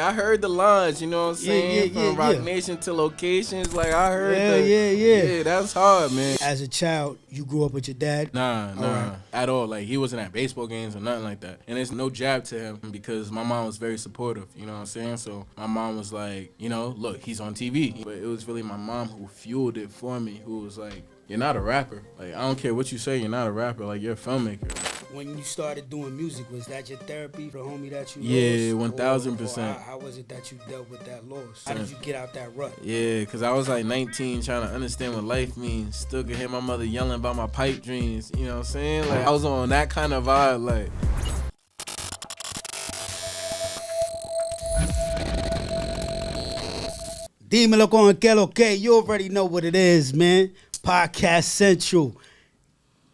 I heard the lines, you know what I'm saying? From Roc Nation to locations, like I heard Yeah, that's hard, man. As a child, you grew up with your dad? Nah, at all. Like, he wasn't at baseball games or nothing like that. And it's no jab to him because my mom was very supportive, you know what I'm saying? So my mom was like, you know, look, he's on TV. But it was really my mom who fueled it for me, who was like, you're not a rapper. Like, I don't care what you say, you're not a rapper. Like, you're a filmmaker. When you started doing music, was that your therapy for the homie that you lost? Yeah, 1,000%. How was it that you dealt with that loss? How did you get out that rut? Yeah, because I was like 19 trying to understand what life means. Still could hear my mother yelling about my pipe dreams. You know what I'm saying? Like, I was on that kind of vibe, like. Dímelo con que lo que. You already know what it is, man. Podcast Central.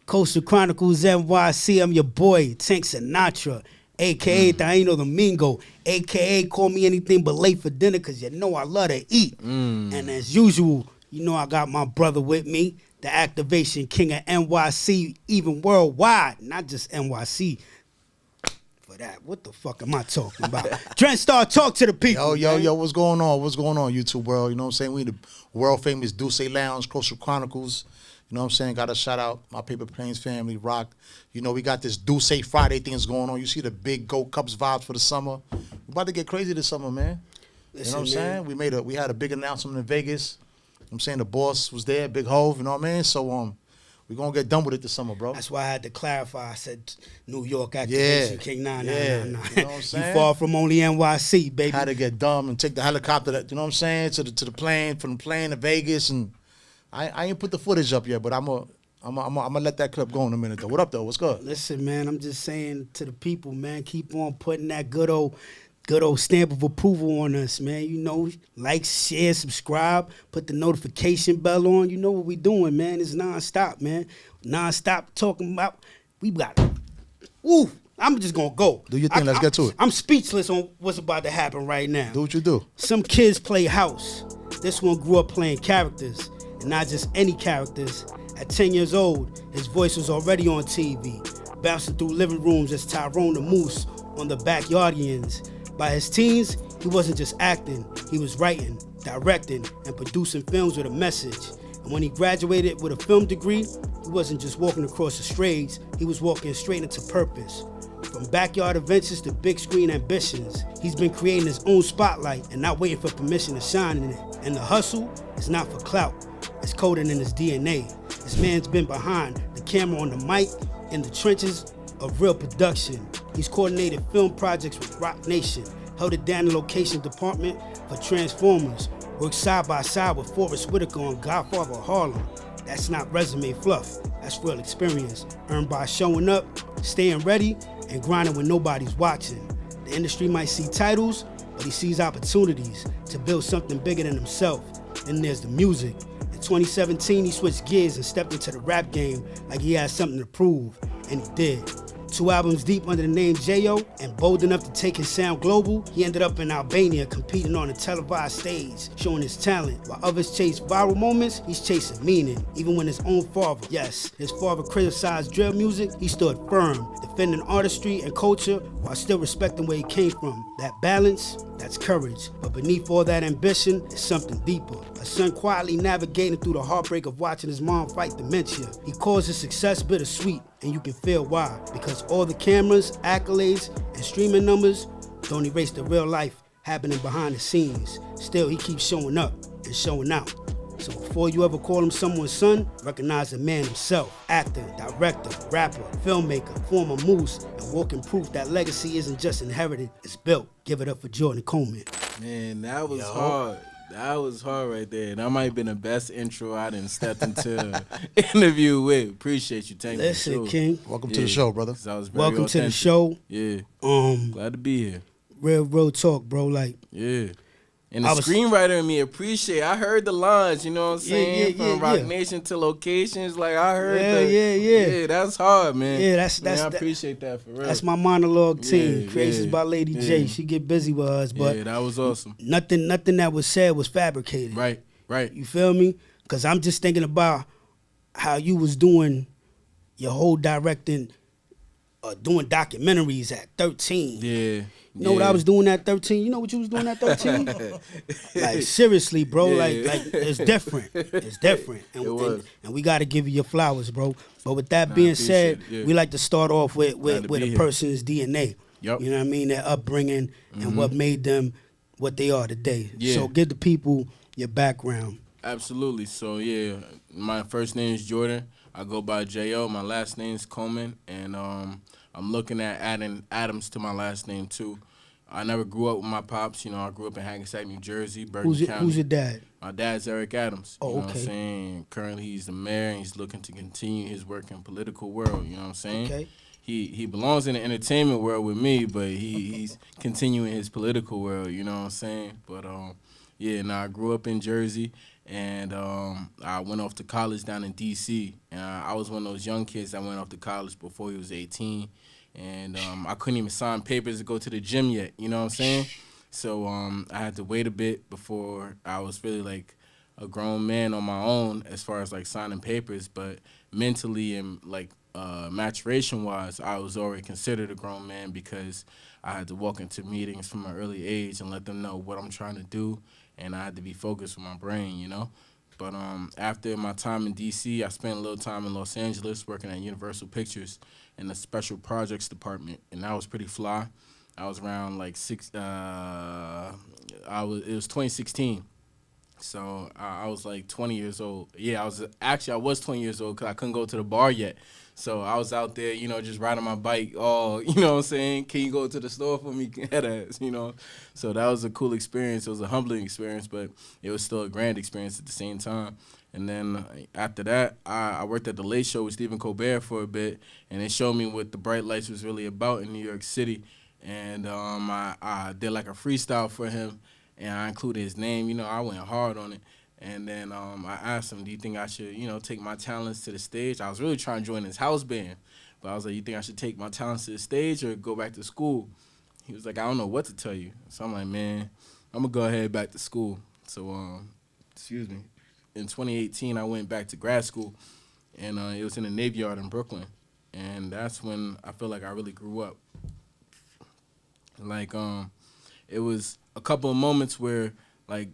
Coastal Chronicles NYC. I'm your boy, Tank Sinatra, a.k.a. Taino Domingo, a.k.a. call me anything but late for dinner because you know I love to eat. And as usual, you know I got my brother with me, the activation king of NYC, even worldwide, not just NYC. For that, what the fuck am I talking about? Trent Star, talk to the people. Yo, what's going on? What's going on, YouTube world? You know what I'm saying? We the world famous Duce Lounge, Coastal Chronicles. You know what I'm saying? Got to shout out my Paper Planes family, Roc. You know, we got this Duce Friday things going on. You see the big Gold Cups vibes for the summer. We're about to get crazy this summer, man. Listen, you know what I'm saying? We had a big announcement in Vegas. You know what I'm saying? The boss was there, Big Hove, you know what I mean? So we're going to get done with it this summer, bro. That's why I had to clarify. I said New York activation king. Nah. You know what I'm saying? You far from only NYC, baby. Had to get dumb and take the helicopter, you know what I'm saying, to the plane, from the plane to Vegas, and I ain't put the footage up yet, but I'm gonna let that clip go in a minute though. What up though? What's good? Listen, man, I'm just saying to the people, man, keep on putting that good old stamp of approval on us, man. You know, like, share, subscribe, put the notification bell on. You know what we doing, man. It's nonstop, man. Nonstop talking about. We got it. Ooh, I'm just gonna go. Do your thing. Let's get to it. I'm speechless on what's about to happen right now. Do what you do. Some kids play house. This one grew up playing characters. And not just any characters. At 10 years old, his voice was already on TV, bouncing through living rooms as Tyrone the Moose on the Backyardigans. By his teens, he wasn't just acting, he was writing, directing, and producing films with a message. And when he graduated with a film degree, he wasn't just walking across the stage, he was walking straight into purpose. From backyard adventures to big screen ambitions, he's been creating his own spotlight and not waiting for permission to shine in it. And the hustle is not for clout. It's coded in his DNA. This man's been behind the camera, on the mic, in the trenches of real production. He's coordinated film projects with Roc Nation, held it down in the location department for Transformers, worked side by side with Forrest Whitaker on Godfather of Harlem. That's not resume fluff, that's real experience, earned by showing up, staying ready, and grinding when nobody's watching. The industry might see titles, but he sees opportunities to build something bigger than himself. Then there's the music. In 2017, he switched gears and stepped into the rap game like he had something to prove, and he did. 2 albums deep under the name J.O. and bold enough to take his sound global, he ended up in Albania competing on a televised stage, showing his talent. While others chase viral moments, he's chasing meaning. Even when his own father, yes, his father criticized drill music, he stood firm, defending artistry and culture while still respecting where he came from. That balance, that's courage. But beneath all that ambition is something deeper. A son quietly navigating through the heartbreak of watching his mom fight dementia. He calls his success bittersweet, and you can feel why. Because all the cameras, accolades, and streaming numbers don't erase the real life happening behind the scenes. Still, he keeps showing up and showing out. So before you ever call him someone's son, recognize the man himself. Actor, director, rapper, filmmaker, former moose, and walking proof that legacy isn't just inherited, it's built. Give it up for Jordan Coleman. Man, that was hard. That was hard right there. That might have been the best intro I done stepped into interview with. Appreciate you, Tank. Listen, King. Welcome to the show, brother. Welcome to the show. Yeah. Glad to be here. Real talk, bro. Like, yeah. And the screenwriter in me appreciate. I heard the lines, you know what I'm saying? From Roc Nation to locations, like I heard Yeah, that's hard, man. Yeah, that's I appreciate that for real. That's my monologue team. Creations by Lady J. She get busy with us, but that was awesome. Nothing that was said was fabricated. Right. You feel me? Cause I'm just thinking about how you was doing your whole directing doing documentaries at 13. Yeah. You know what I was doing at 13? You know what you was doing at 13? Like, seriously, bro. Yeah. Like it's different. It's different. And, It was. and we got to give you your flowers, bro. But with that being said, appreciate it, yeah. we like to start off with Glad to a be here. person's DNA. Yup. You know what I mean? Their upbringing and what made them what they are today. Yeah. So give the people your background. Absolutely. So, yeah, my first name is Jordan. I go by J.O. My last name is Coleman. And I'm looking at adding Adams to my last name, too. I never grew up with my pops. You know, I grew up in Hackensack, New Jersey, Bergen County. Who's your dad? My dad's Eric Adams. Oh, you know okay. what I'm saying? Currently, he's the mayor, and he's looking to continue his work in political world. You know what I'm saying? Okay. He belongs in the entertainment world with me, but he's continuing his political world. You know what I'm saying? But yeah. Now I grew up in Jersey, and I went off to college down in D.C. And I was one of those young kids that went off to college before he was 18. And I couldn't even sign papers to go to the gym yet, you know what I'm saying? So I had to wait a bit before I was really like a grown man on my own as far as like signing papers, but mentally and like maturation-wise, I was already considered a grown man because I had to walk into meetings from an early age and let them know what I'm trying to do, and I had to be focused with my brain, you know? But after my time in D.C., I spent a little time in Los Angeles working at Universal Pictures in the special projects department, and that was pretty fly. I was around like it was 2016, so I was like 20 years old. Yeah, I was 20 years old because I couldn't go to the bar yet. So I was out there, you know, just riding my bike. Oh, you know what I'm saying? Can you go to the store for me? Head ass, you know. So that was a cool experience. It was a humbling experience, but it was still a grand experience at the same time. And then after that, I worked at the Late Show with Stephen Colbert for a bit, and it showed me what the bright lights was really about in New York City. And I did like a freestyle for him, and I included his name. You know, I went hard on it. And then I asked him, do you think I should, you know, take my talents to the stage? I was really trying to join his house band, but I was like, you think I should take my talents to the stage or go back to school? He was like, I don't know what to tell you. So I'm like, man, I'm going to go ahead back to school. So, excuse me. In 2018, I went back to grad school, and it was in the Navy Yard in Brooklyn. And that's when I feel like I really grew up. Like, it was a couple of moments where, like,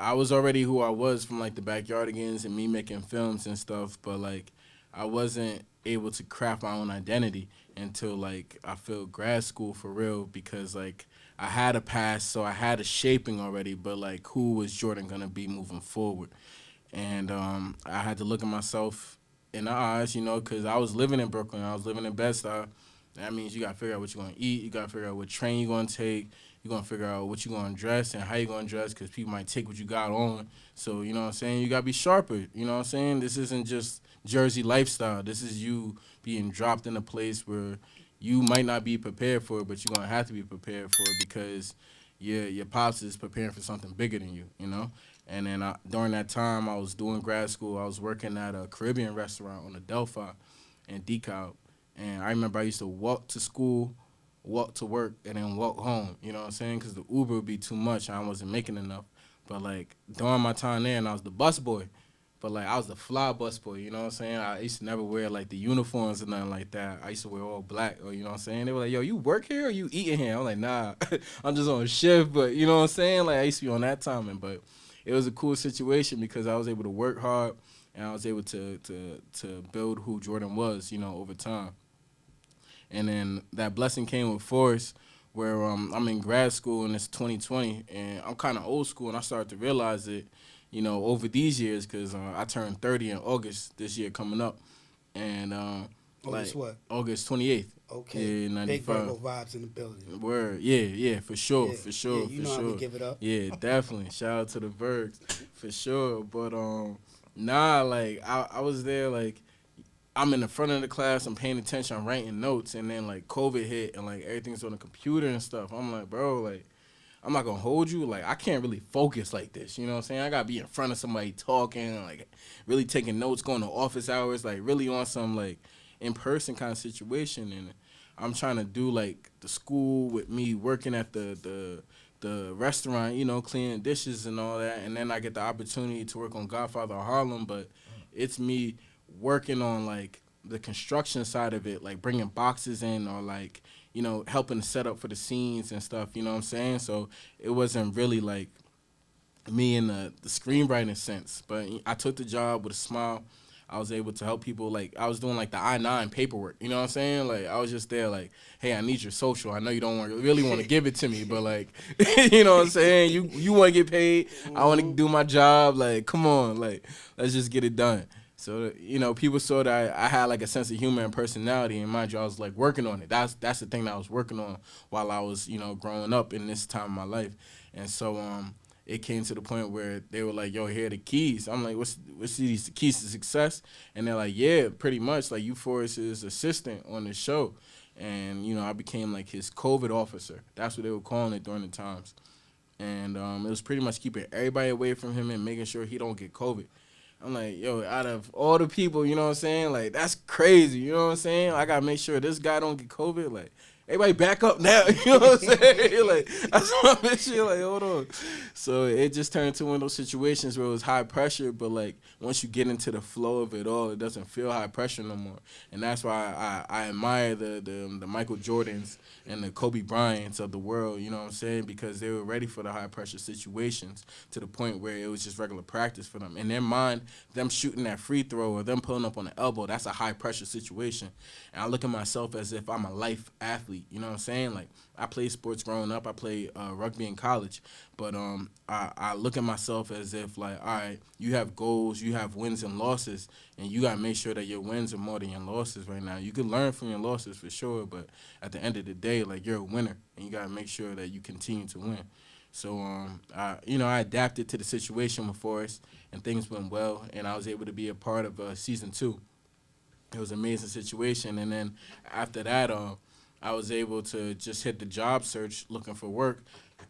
I was already who I was from, like, the Backyardigans and me making films and stuff, but, like, I wasn't able to craft my own identity until, like, I feel grad school for real because, like, I had a past, so I had a shaping already, but, like, who was Jordan going to be moving forward? And I had to look at myself in the eyes, you know, because I was living in Brooklyn. I was living in Bed-Stuy. That means you got to figure out what you're going to eat. You got to figure out what train you're going to take. You're going to figure out what you're going to dress and how you're going to dress because people might take what you got on. So, you know what I'm saying? You got to be sharper. You know what I'm saying? This isn't just Jersey lifestyle. This is you being dropped in a place where you might not be prepared for it, but you're going to have to be prepared for it because your pops is preparing for something bigger than you, you know? And then during that time, I was doing grad school. I was working at a Caribbean restaurant on Adelphi in DeKalb. And I remember I used to walk to school, walk to work, and then walk home. You know what I'm saying? Because the Uber would be too much. I wasn't making enough. But, like, during my time there, and I was the bus boy. But, like, I was the fly bus boy. You know what I'm saying? I used to never wear, like, the uniforms or nothing like that. I used to wear all black. Or, you know what I'm saying? They were like, yo, you work here or you eating here? I'm like, nah. I'm just on shift. But, you know what I'm saying? Like, I used to be on that timing. But it was a cool situation because I was able to work hard and I was able to build who Jordan was, you know, over time. And then that blessing came with force where I'm in grad school and it's 2020 and I'm kind of old school and I started to realize it, you know, over these years because I turned 30 in August this year coming up. And August what? August 28th. Okay. Yeah, 95. Big Virgo vibes in the building. Word. Yeah, for sure, Yeah, for sure, yeah, you for know sure. how we give it up. Yeah, definitely. Shout out to the Virgs, for sure. But nah, like I was there, like I'm in the front of the class, I'm paying attention, I'm writing notes, and then like COVID hit and like everything's on the computer and stuff. I'm like, bro, like I'm not gonna hold you. Like I can't really focus like this. You know what I'm saying? I gotta be in front of somebody talking, like really taking notes, going to office hours, like really on some like in-person kind of situation. And I'm trying to do like the school with me working at the restaurant, you know, cleaning dishes and all that. And then I get the opportunity to work on Godfather of Harlem, but it's me working on like the construction side of it, like bringing boxes in or like, you know, helping set up for the scenes and stuff, you know what I'm saying? So it wasn't really like me in the screenwriting sense, but I took the job with a smile. I was able to help people. Like, I was doing, like, the I-9 paperwork. You know what I'm saying? Like, I was just there, like, hey, I need your social. I know you don't really want to give it to me, but, like, you know what I'm saying? You want to get paid. I want to do my job. Like, come on. Like, let's just get it done. So, you know, people saw that I had, like, a sense of humor and personality. And mind you, I was, like, working on it. That's the thing that I was working on while I was, you know, growing up in this time of my life. And so, it came to the point where they were like, yo, here are the keys. I'm like, what's these keys to success? And they're like, yeah, pretty much. Like, you Forrest's assistant on the show. And, you know, I became, like, his COVID officer. That's what they were calling it during the times. And it was pretty much keeping everybody away from him and making sure he don't get COVID. I'm like, yo, out of all the people, you know what I'm saying? Like, that's crazy, you know what I'm saying? I got to make sure this guy don't get COVID. Like, everybody back up now, you know what I'm saying? Like, I saw this shit, like, hold on. So it just turned into one of those situations where it was high pressure, but, like, once you get into the flow of it all, it doesn't feel high pressure no more. And that's why I admire the Michael Jordans and the Kobe Bryants of the world, you know what I'm saying? Because they were ready for the high pressure situations to the point where it was just regular practice for them. In their mind, them shooting that free throw or them pulling up on the elbow, that's a high pressure situation. And I look at myself as if I'm a life athlete, you know what I'm saying? Like, I played sports growing up. I played rugby in college. But I look at myself as if, like, all right, you have goals, you have wins and losses, and you got to make sure that your wins are more than your losses right now. You can learn from your losses for sure, but at the end of the day, like, you're a winner, and you got to make sure that you continue to win. So, I adapted to the situation with Forrest, and things went well, and I was able to be a part of season 2. It was an amazing situation, and then after that, I was able to just hit the job search looking for work.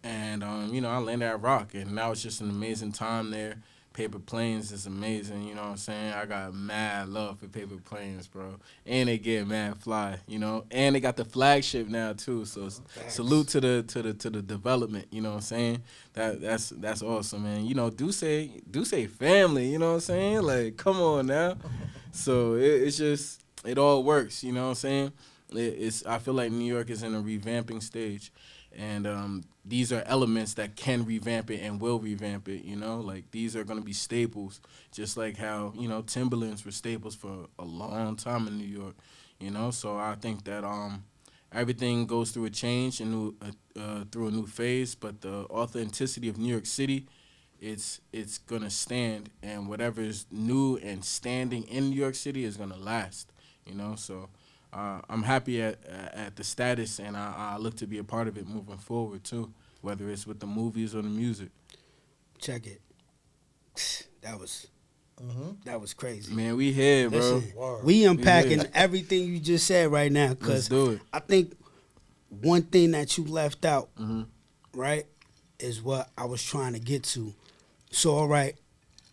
And, I landed at Roc, and that was just an amazing time there. Paper Planes is amazing, you know what I'm saying? I got mad love for Paper Planes, bro. And they get mad fly, you know? And they got the flagship now, too. So salute to the development, you know what I'm saying? That's awesome, man. You know, do say family, you know what I'm saying? Like, come on now. So it's just, it all works, you know what I'm saying? I feel like New York is in a revamping stage. And these are elements that can revamp it and will revamp it, you know? Like, these are going to be staples, just like how, you know, Timberlands were staples for a long time in New York, you know? So I think that everything goes through a change and through a new phase, but the authenticity of New York City, it's going to stand, and whatever is new and standing in New York City is going to last, you know? So I'm happy at the status, and I look to be a part of it moving forward, too, whether it's with the movies or the music. Check it. That was crazy. Man, we here, bro. Listen, we unpacking everything you just said right now, because I think one thing that you left out, right, is what I was trying to get to. So, all right,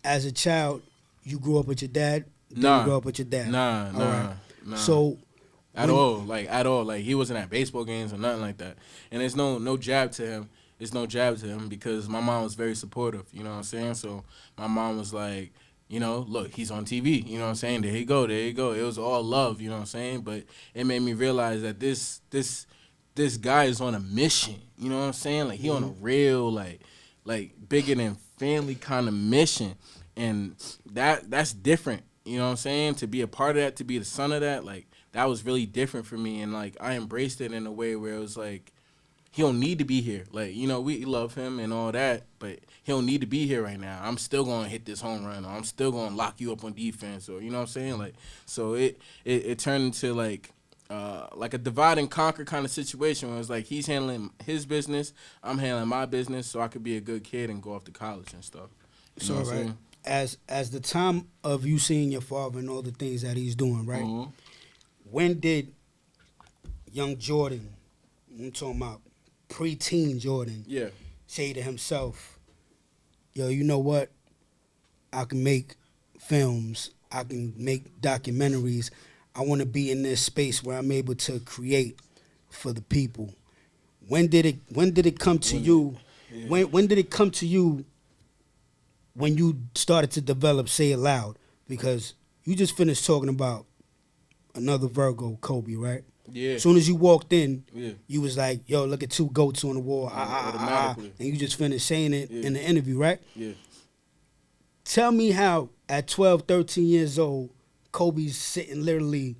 as a child, you grew up with your dad? Nah. You grew up with your dad? Nah. So... At all. Like, he wasn't at baseball games or nothing like that. And there's no jab to him. There's no jab to him because my mom was very supportive, you know what I'm saying? So my mom was like, you know, look, he's on TV, you know what I'm saying? There you go. It was all love, you know what I'm saying? But it made me realize that this guy is on a mission, you know what I'm saying? Like, he on a real, like bigger than family kind of mission. And that's different, you know what I'm saying? To be a part of that, to be the son of that, like, that was really different for me, and, like, I embraced it in a way where it was like, he don't need to be here. Like, you know, we love him and all that, but he don't need to be here right now. I'm still going to hit this home run, or I'm still going to lock you up on defense, or, you know what I'm saying? Like, so it turned into, like a divide and conquer kind of situation where it's like he's handling his business, I'm handling my business, so I could be a good kid and go off to college and stuff. You know what I'm saying? As the time of you seeing your father and all the things that he's doing, right? Mm-hmm. When did young Jordan, I'm talking about preteen Jordan, say to himself, yo, you know what? I can make films. I can make documentaries. I want to be in this space where I'm able to create for the people. When did it come to you? Yeah. When did it come to you when you started to develop Say It Loud? Because you just finished talking about another Virgo, Kobe, right? Yeah. As soon as you walked in, Yeah. you was like, yo, look at two goats on the wall. Automatically. And you just finished saying it Yeah. in the interview, right? Yeah. Tell me how at 12, 13 years old, Kobe's sitting literally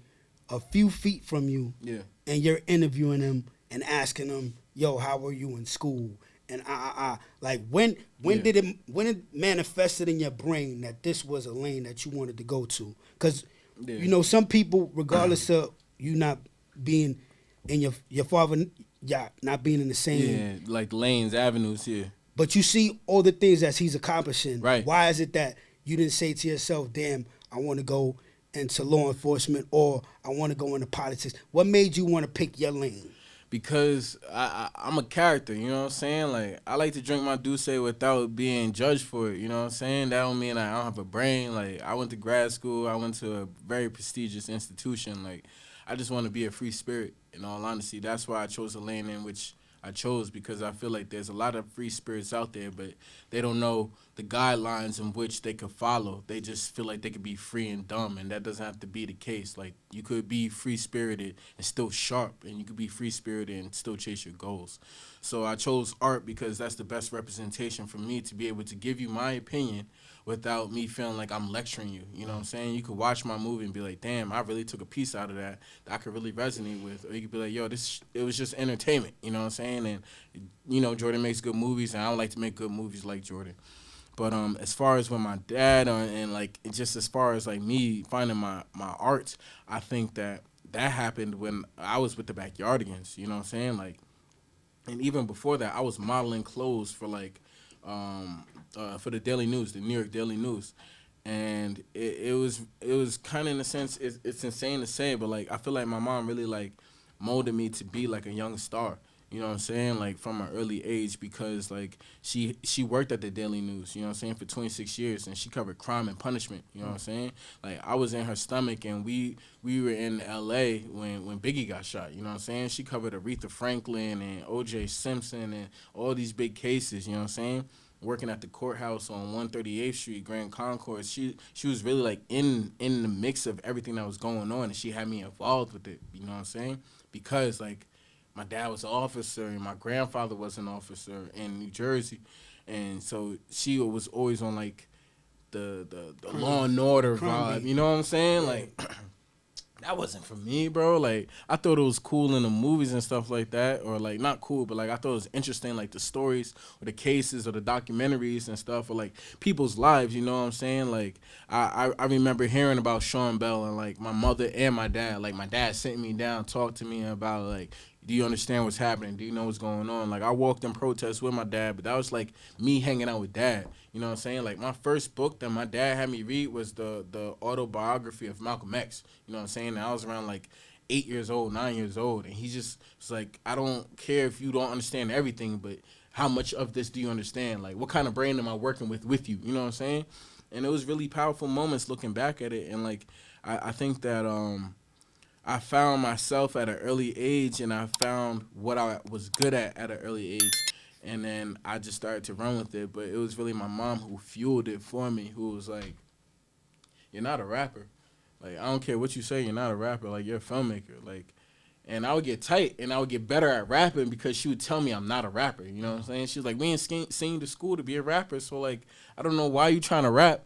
a few feet from you, Yeah. and you're interviewing him and asking him, yo, how were you in school? And like when Yeah. did it manifested in your brain that this was a lane that you wanted to go to? Because Yeah. you know, some people, regardless of you not being in your father, not being in the same, Yeah. Like lanes, avenues here. but you see all the things that he's accomplishing. Right. Why is it that you didn't say to yourself, damn, I want to go into law enforcement, or I want to go into politics? What made you want to pick your lane? Because I'm a character, you know what I'm saying? Like, I like to drink my Douce without being judged for it, you know what I'm saying? That don't mean I don't have a brain. Like, I went to grad school. I went to a very prestigious institution. Like, I just want to be a free spirit, in all honesty. That's why I chose the lane in which I chose, because I feel like there's a lot of free spirits out there, but they don't know the guidelines in which they could follow. They just feel like they could be free and dumb, and that doesn't have to be the case. Like, you could be free-spirited and still sharp, and you could be free-spirited and still chase your goals. So I chose art because that's the best representation for me to be able to give you my opinion without me feeling like I'm lecturing you. You know what I'm saying? You could watch my movie and be like, damn, I really took a piece out of that I could really resonate with. Or you could be like, yo, it was just entertainment. You know what I'm saying? And, you know, Jordan makes good movies, and I would like to make good movies like Jordan. But as far as with my dad, and like just as far as like me finding my art, I think that happened when I was with the Backyardigans. You know what I'm saying? Like, and even before that, I was modeling clothes for like for the Daily News, the New York Daily News, and it was kind of, in a sense, it's insane to say, but like I feel like my mom really like molded me to be like a young star. You know what I'm saying? Like, from an early age, because, like, she worked at the Daily News, you know what I'm saying, for 26 years, and she covered crime and punishment, you know what I'm saying? Like, I was in her stomach, and we were in L.A. when Biggie got shot, you know what I'm saying? She covered Aretha Franklin and O.J. Simpson and all these big cases, you know what I'm saying? Working at the courthouse on 138th Street, Grand Concourse, she was really, like, in the mix of everything that was going on, and she had me involved with it, you know what I'm saying? Because, like, my dad was an officer, and my grandfather was an officer in New Jersey, and so she was always on like the Law and Order vibe. You know what I'm saying? Yeah. Like, that wasn't for me, bro. Like, I thought it was cool in the movies and stuff like that, or like not cool, but like I thought it was interesting, like the stories or the cases or the documentaries and stuff, or like people's lives. You know what I'm saying? Like, I remember hearing about Sean Bell, and like my mother and my dad. Like, my dad sent me down, talked to me about like, do you understand what's happening? Do you know what's going on? Like, I walked in protests with my dad, but that was like me hanging out with dad. You know what I'm saying? Like, my first book that my dad had me read was the autobiography of Malcolm X. You know what I'm saying? And I was around like 8 years old, 9 years old. And he just was like, I don't care if you don't understand everything, but how much of this do you understand? Like, what kind of brain am I working with you? You know what I'm saying? And it was really powerful moments looking back at it. And like, I think that I found myself at an early age, and I found what I was good at an early age, and then I just started to run with it. But it was really my mom who fueled it for me, who was like, you're not a rapper. Like, I don't care what you say, you're not a rapper. Like, you're a filmmaker. Like, and I would get tight, and I would get better at rapping because she would tell me I'm not a rapper. You know what I'm saying? She was like, we ain't send you to school to be a rapper, so, like, I don't know why you trying to rap.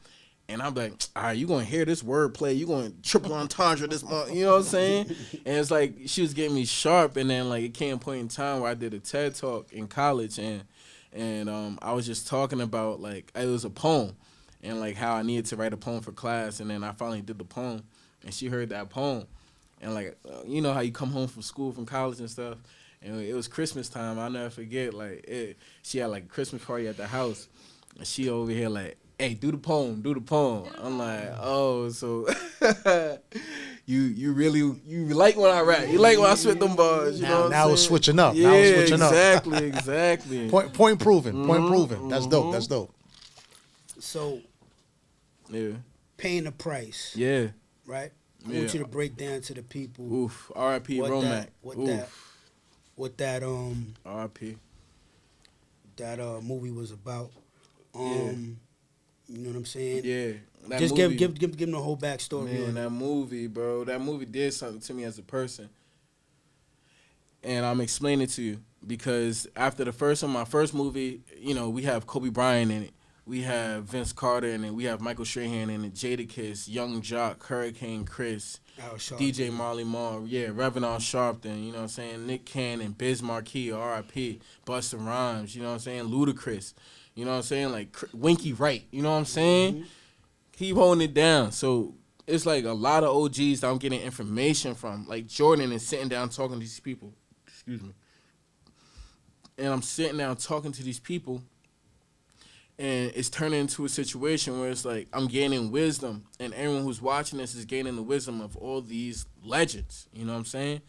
And I'm like, all right, you going to hear this wordplay. You going to triple entendre this month. You know what I'm saying? And it's like she was getting me sharp. And then, like, it came a point in time where I did a TED Talk in college. And I was just talking about, like, it was a poem. And, like, how I needed to write a poem for class. And then I finally did the poem. And she heard that poem. And, like, you know how you come home from school, from college and stuff. And it was Christmas time. I'll never forget. Like, she had, like, a Christmas party at the house. And she over here, like, hey, do the poem. I'm like, oh, so you like when I rap. You like when I spit them bars. You know what now I'm it's saying? switching up. Yeah, now it's switching exactly. Point proven. Point proven. That's dope. That's dope. So, yeah, paying the price. Yeah. Right? I want you to break down to the people. Oof. R.I.P. Romac. What that R.I.P. that movie was about. Yeah. You know what I'm saying? Yeah. Just give them the whole backstory. Man, that movie, bro. That movie did something to me as a person. And I'm explaining to you because after the first one, my first movie, you know, we have Kobe Bryant in it. We have Vince Carter in it. We have Michael Strahan in it. Jadakiss, Young Jock, Hurricane Chris, DJ Marley Marl, Reverend Al Sharpton, you know what I'm saying? Nick Cannon, Biz Marquis, R.I.P., Busta Rhymes, you know what I'm saying? Ludacris, you know what I'm saying? Like Winky Wright, you know what I'm saying? Mm-hmm. Keep holding it down. So it's like a lot of OGs that I'm getting information from. Like Jordan is sitting down talking to these people. Excuse me. And I'm sitting down talking to these people. And it's turning into a situation where it's like I'm gaining wisdom, and everyone who's watching this is gaining the wisdom of all these legends. You know what I'm saying?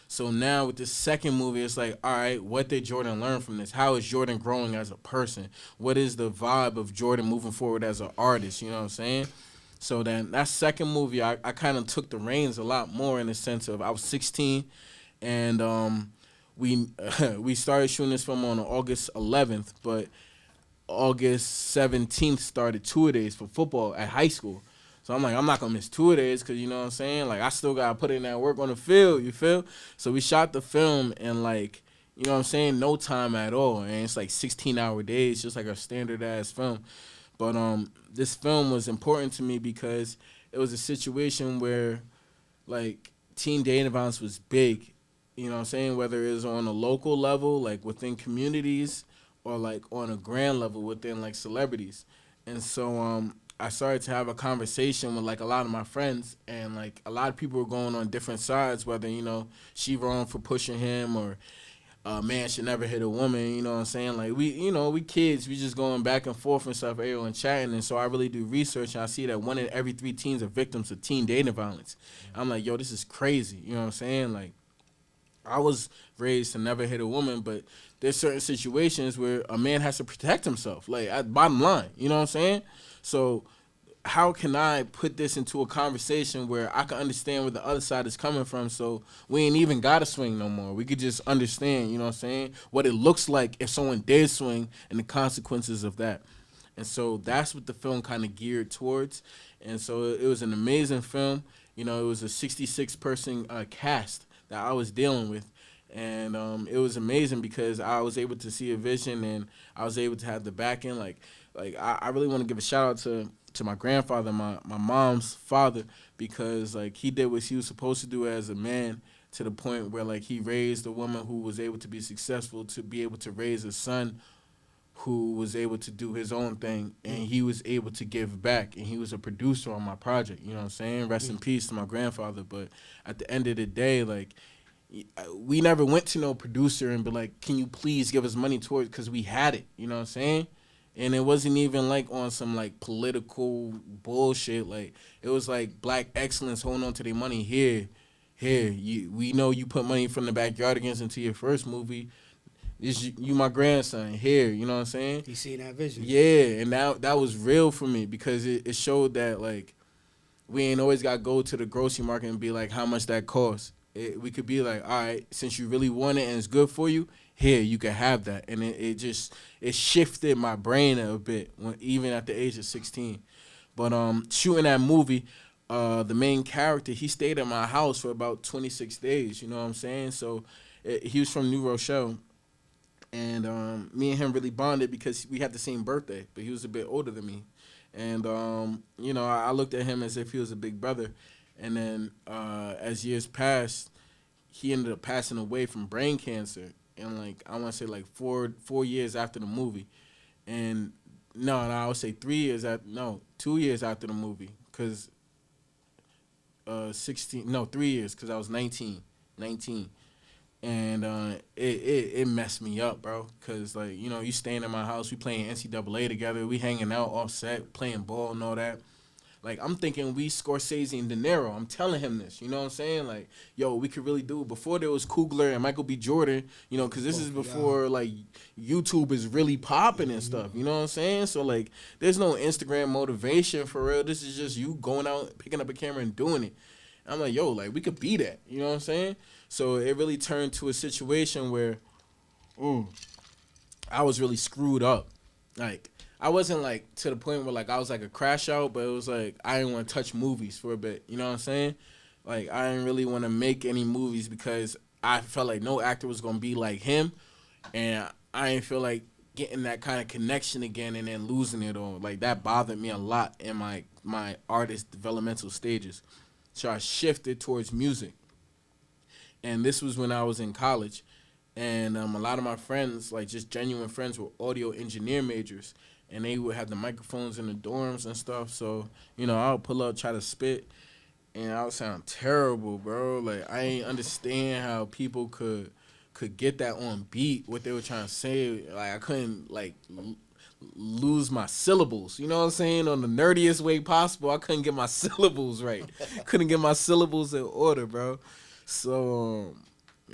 So now with this second movie, it's like, all right, what did Jordan learn from this? How is Jordan growing as a person? What is the vibe of Jordan moving forward as an artist? You know what I'm saying? So then that second movie, I kind of took the reins a lot more in the sense of I was 16, and we started shooting this film on August 11th, but August 17th started tour-a-days for football at high school. So I'm like, I'm not going to miss tour-a-days because, you know what I'm saying? Like, I still got to put in that work on the field, you feel? So we shot the film in, like, you know what I'm saying, no time at all. And it's like 16-hour days, just like a standard-ass film. But this film was important to me because it was a situation where, like, teen dating violence was big, you know what I'm saying? Whether it was on a local level, like within communities, or like on a grand level within like celebrities. And so I started to have a conversation with like a lot of my friends, and like a lot of people were going on different sides, whether, you know, she wrong for pushing him or a man should never hit a woman, you know what I'm saying? Like we kids, we just going back and forth and stuff, everyone chatting. And so I really do research, and I see that 1 in every 3 teens are victims of teen dating violence. I'm like, yo, this is crazy, you know what I'm saying? Like, I was raised to never hit a woman, but there's certain situations where a man has to protect himself, like at bottom line, you know what I'm saying? So how can I put this into a conversation where I can understand where the other side is coming from, so we ain't even got to swing no more? We could just understand, you know what I'm saying, what it looks like if someone did swing and the consequences of that. And so that's what the film kind of geared towards. And so it was an amazing film. You know, it was a 66-person cast that I was dealing with. And it was amazing because I was able to see a vision, and I was able to have the backing. Like I really want to give a shout out to my grandfather, my mom's father, because like he did what he was supposed to do as a man, to the point where like he raised a woman who was able to be successful, to be able to raise a son who was able to do his own thing, and he was able to give back, and he was a producer on my project. You know what I'm saying? Rest in peace to my grandfather. But at the end of the day, like, we never went to no producer and be like, can you please give us money towards, because we had it, you know what I'm saying? And it wasn't even like on some like political bullshit. Like, it was like black excellence holding on to their money. Here, we know you put money from the Backyardigans into your first movie. You my grandson here, you know what I'm saying? You seen that vision? Yeah, and that was real for me, because it showed that like we ain't always got to go to the grocery market and be like, how much that costs. We could be like, all right, since you really want it and it's good for you, here, you can have that. And it shifted my brain a bit, even at the age of 16. But shooting that movie, the main character, he stayed at my house for about 26 days, you know what I'm saying? So he was from New Rochelle, and me and him really bonded because we had the same birthday, but he was a bit older than me. And, you know, I looked at him as if he was a big brother. And then as years passed, he ended up passing away from brain cancer. And, like, I want to say, like, 4 years after the movie. And, no, I would say 2 years after the movie. Because 3 years, because I was 19. And it messed me up, bro. Because, like, you know, you staying in my house, we playing NCAA together, we hanging out offset, playing ball and all that. Like, I'm thinking we Scorsese and De Niro. I'm telling him this, you know what I'm saying? Like, yo, we could really do it. Before there was Coogler and Michael B. Jordan, you know, because this is before, like, YouTube is really popping and stuff, you know what I'm saying? So, like, there's no Instagram motivation for real. This is just you going out, picking up a camera and doing it. I'm like, yo, like, we could be that, you know what I'm saying? So it really turned to a situation where I was really screwed up. like I wasn't like to the point where like I was like a crash out, but it was like I didn't want to touch movies for a bit. You know what I'm saying? Like I didn't really want to make any movies because I felt like no actor was gonna be like him, and I didn't feel like getting that kind of connection again and then losing it all. Like that bothered me a lot in my artist developmental stages. So I shifted towards music, and this was when I was in college, and a lot of my friends, like just genuine friends, were audio engineer majors. And they would have the microphones in the dorms and stuff. So, you know, I would pull up, try to spit, and I would sound terrible, bro. Like, I ain't understand how people could get that on beat, what they were trying to say. Like, I couldn't, like, lose my syllables. You know what I'm saying? On the nerdiest way possible, I couldn't get my syllables right. Couldn't get my syllables in order, bro. So,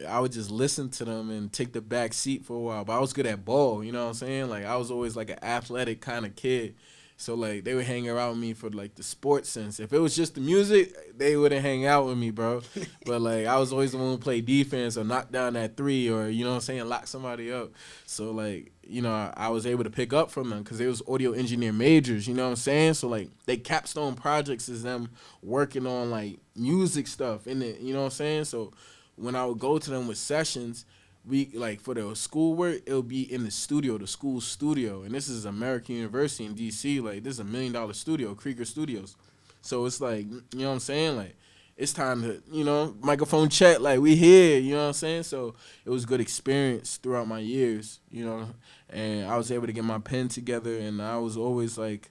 I would just listen to them and take the back seat for a while. But I was good at ball, you know what I'm saying? Like, I was always, like, an athletic kind of kid. So, like, they would hang around with me for, like, the sports sense. If it was just the music, they wouldn't hang out with me, bro. But, like, I was always the one who played defense or knock down that three or, you know what I'm saying, lock somebody up. So, like, you know, I was able to pick up from them because they was audio engineer majors, you know what I'm saying? So, like, they capstone projects is them working on, like, music stuff, in it, you know what I'm saying? So, when I would go to them with sessions, we like for the schoolwork, it would be in the studio, the school studio. And this is American University in DC. Like, this is $1 million studio, Krieger Studios. So it's like, you know what I'm saying? Like, it's time to, you know, microphone check, like, we here, you know what I'm saying? So it was a good experience throughout my years, you know, and I was able to get my pen together, and I was always like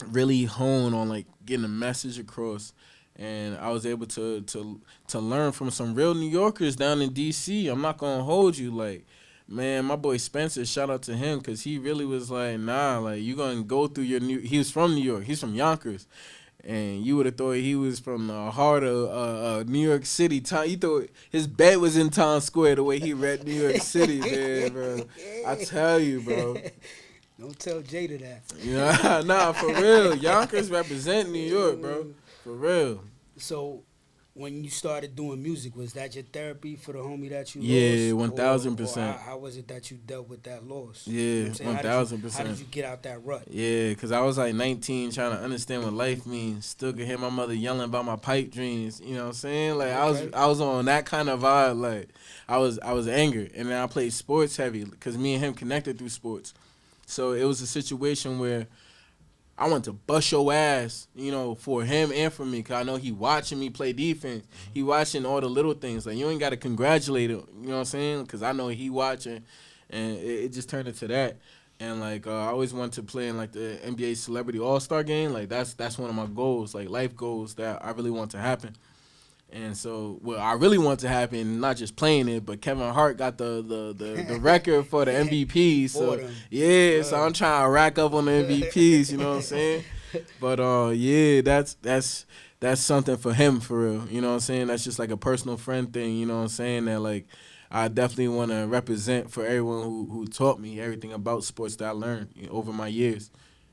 really honed on like getting a message across. And I was able to learn from some real New Yorkers down in D.C. I'm not going to hold you. Like, man, my boy Spencer, shout out to him, because he really was like, nah, like, you going to go through your New... He was from New York. He's from Yonkers. And you would have thought he was from the heart of New York City. You thought his bed was in Times Square the way he read New York City, man, bro. I tell you, bro. Don't tell Jada that. Yeah, nah, for real. Yonkers represent New York, bro. For real. So, when you started doing music, was that your therapy for the homie that you lost? Yeah, 1000%. How was it that you dealt with that loss? Yeah, you know 1000%. How did you get out that rut? Yeah, because I was like 19 trying to understand what life means. Still could hear my mother yelling about my pipe dreams. You know what I'm saying? Like, okay. I was on that kind of vibe. Like, I was angry. And then I played sports heavy because me and him connected through sports. So it was a situation where I want to bust your ass, you know, for him and for me, because I know he watching me play defense. He watching all the little things. Like, you ain't got to congratulate him, you know what I'm saying? Because I know he watching, and it just turned into that. And, like, I always wanted to play in, like, the NBA Celebrity All-Star game. Like, that's one of my goals, like, life goals that I really want to happen. And so, what I really want to happen, not just playing it, but Kevin Hart got the record for the MVP. So, yeah, so I'm trying to rack up on the MVPs, you know what I'm saying? But, yeah, that's something for him, for real. You know what I'm saying? That's just like a personal friend thing, you know what I'm saying? That, like, I definitely want to represent for everyone who taught me everything about sports that I learned over my years.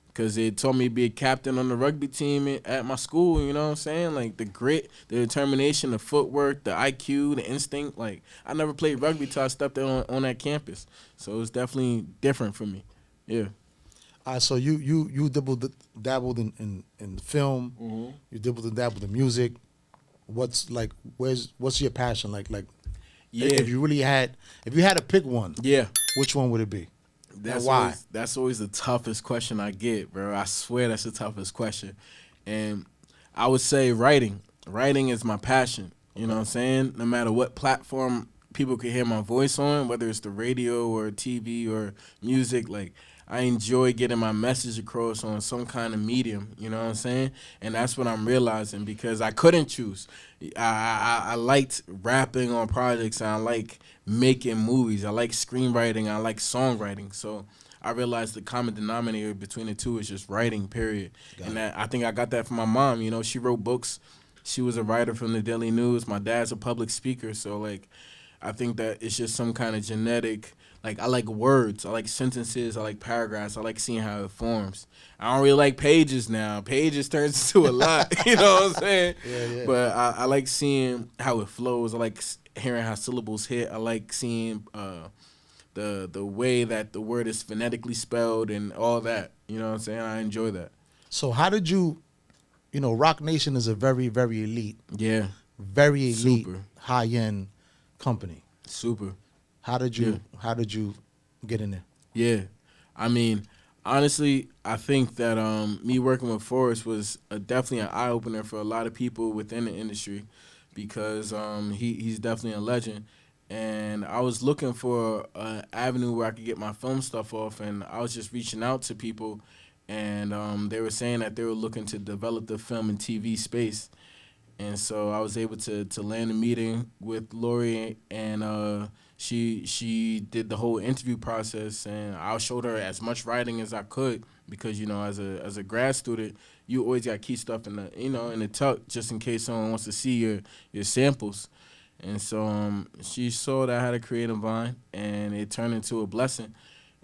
Because it taught me to be a captain on the rugby team at my school, you know what I'm saying? Like, the grit, the determination, the footwork, the IQ, the instinct. Like, I never played rugby till I stepped on that campus. So it was definitely different for me. Yeah. All right, so you dabbled in film. Mm-hmm. You dabbled in music. What's your passion? Like, yeah. If you had to pick one, yeah, which one would it be? That's always the toughest question I get, bro. I swear that's the toughest question. And I would say writing. Writing is my passion. You know what I'm saying? No matter what platform people can hear my voice on, whether it's the radio or TV or music, like, I enjoy getting my message across on some kind of medium, you know what I'm saying? And that's what I'm realizing, because I couldn't choose. I liked rapping on projects, and I like making movies. I like screenwriting. I like songwriting. So I realized the common denominator between the two is just writing, period. And I think I got that from my mom. You know, she wrote books. She was a writer from the Daily News. My dad's a public speaker. So, like, I think that it's just some kind of genetic. Like, I like words. I like sentences. I like paragraphs. I like seeing how it forms. I don't really like pages now. Pages turns into a lot. You know what I'm saying? Yeah. But I like seeing how it flows. I like hearing how syllables hit. I like seeing the way that the word is phonetically spelled and all that. You know what I'm saying? I enjoy that. So how did you know, Roc Nation is a very, very elite, Yeah. very elite, Super. high-end company. Super. How did you get in there? Yeah. I mean, honestly, I think that me working with Forrest was definitely an eye-opener for a lot of people within the industry because he's definitely a legend. And I was looking for an avenue where I could get my film stuff off, and I was just reaching out to people, and they were saying that they were looking to develop the film and TV space. And so I was able to land a meeting with Lori, and she did the whole interview process, and I showed her as much writing as I could because, you know, as a grad student, you always got to keep stuff in the tuck just in case someone wants to see your samples. And so she saw that I had a creative mind, and it turned into a blessing.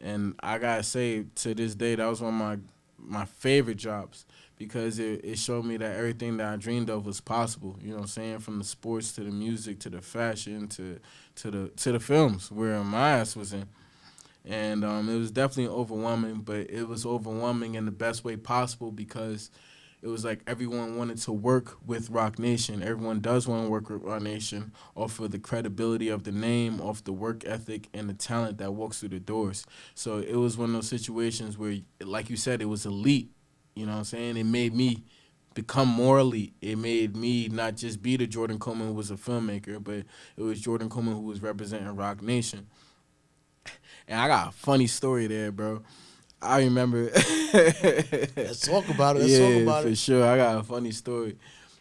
And I gotta say, to this day, that was one of my favorite jobs because it showed me that everything that I dreamed of was possible. You know what I'm saying? From the sports to the music to the fashion to the films where my ass was in. And it was definitely overwhelming, but it was overwhelming in the best way possible because it was like everyone wanted to work with Roc Nation. Everyone does want to work with Roc Nation off of the credibility of the name, off the work ethic, and the talent that walks through the doors. So it was one of those situations where, like you said, it was elite. You know what I'm saying? It made me become more elite. It made me not just be the Jordan Coleman who was a filmmaker, but it was Jordan Coleman who was representing Roc Nation. And I got a funny story there, bro. I remember. Let's talk about it. Let's talk about it. For sure. I got a funny story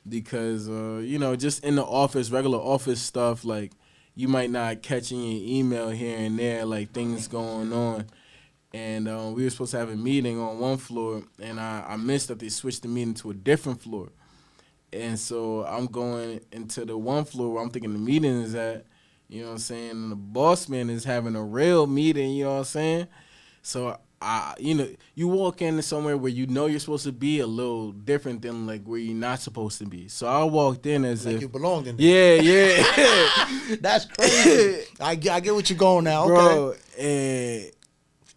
because, you know, just in the office, regular office stuff, like you might not catch in your email here and there, like things going on. And we were supposed to have a meeting on one floor, and I missed that they switched the meeting to a different floor. And so I'm going into the one floor where I'm thinking the meeting is at, you know what I'm saying, and the boss man is having a real meeting, you know what I'm saying? So you know, you walk in somewhere where you know you're supposed to be a little different than like where you're not supposed to be. So I walked in as like if you belonged in there. Yeah. That's crazy. I get what you're going now, Bro, okay.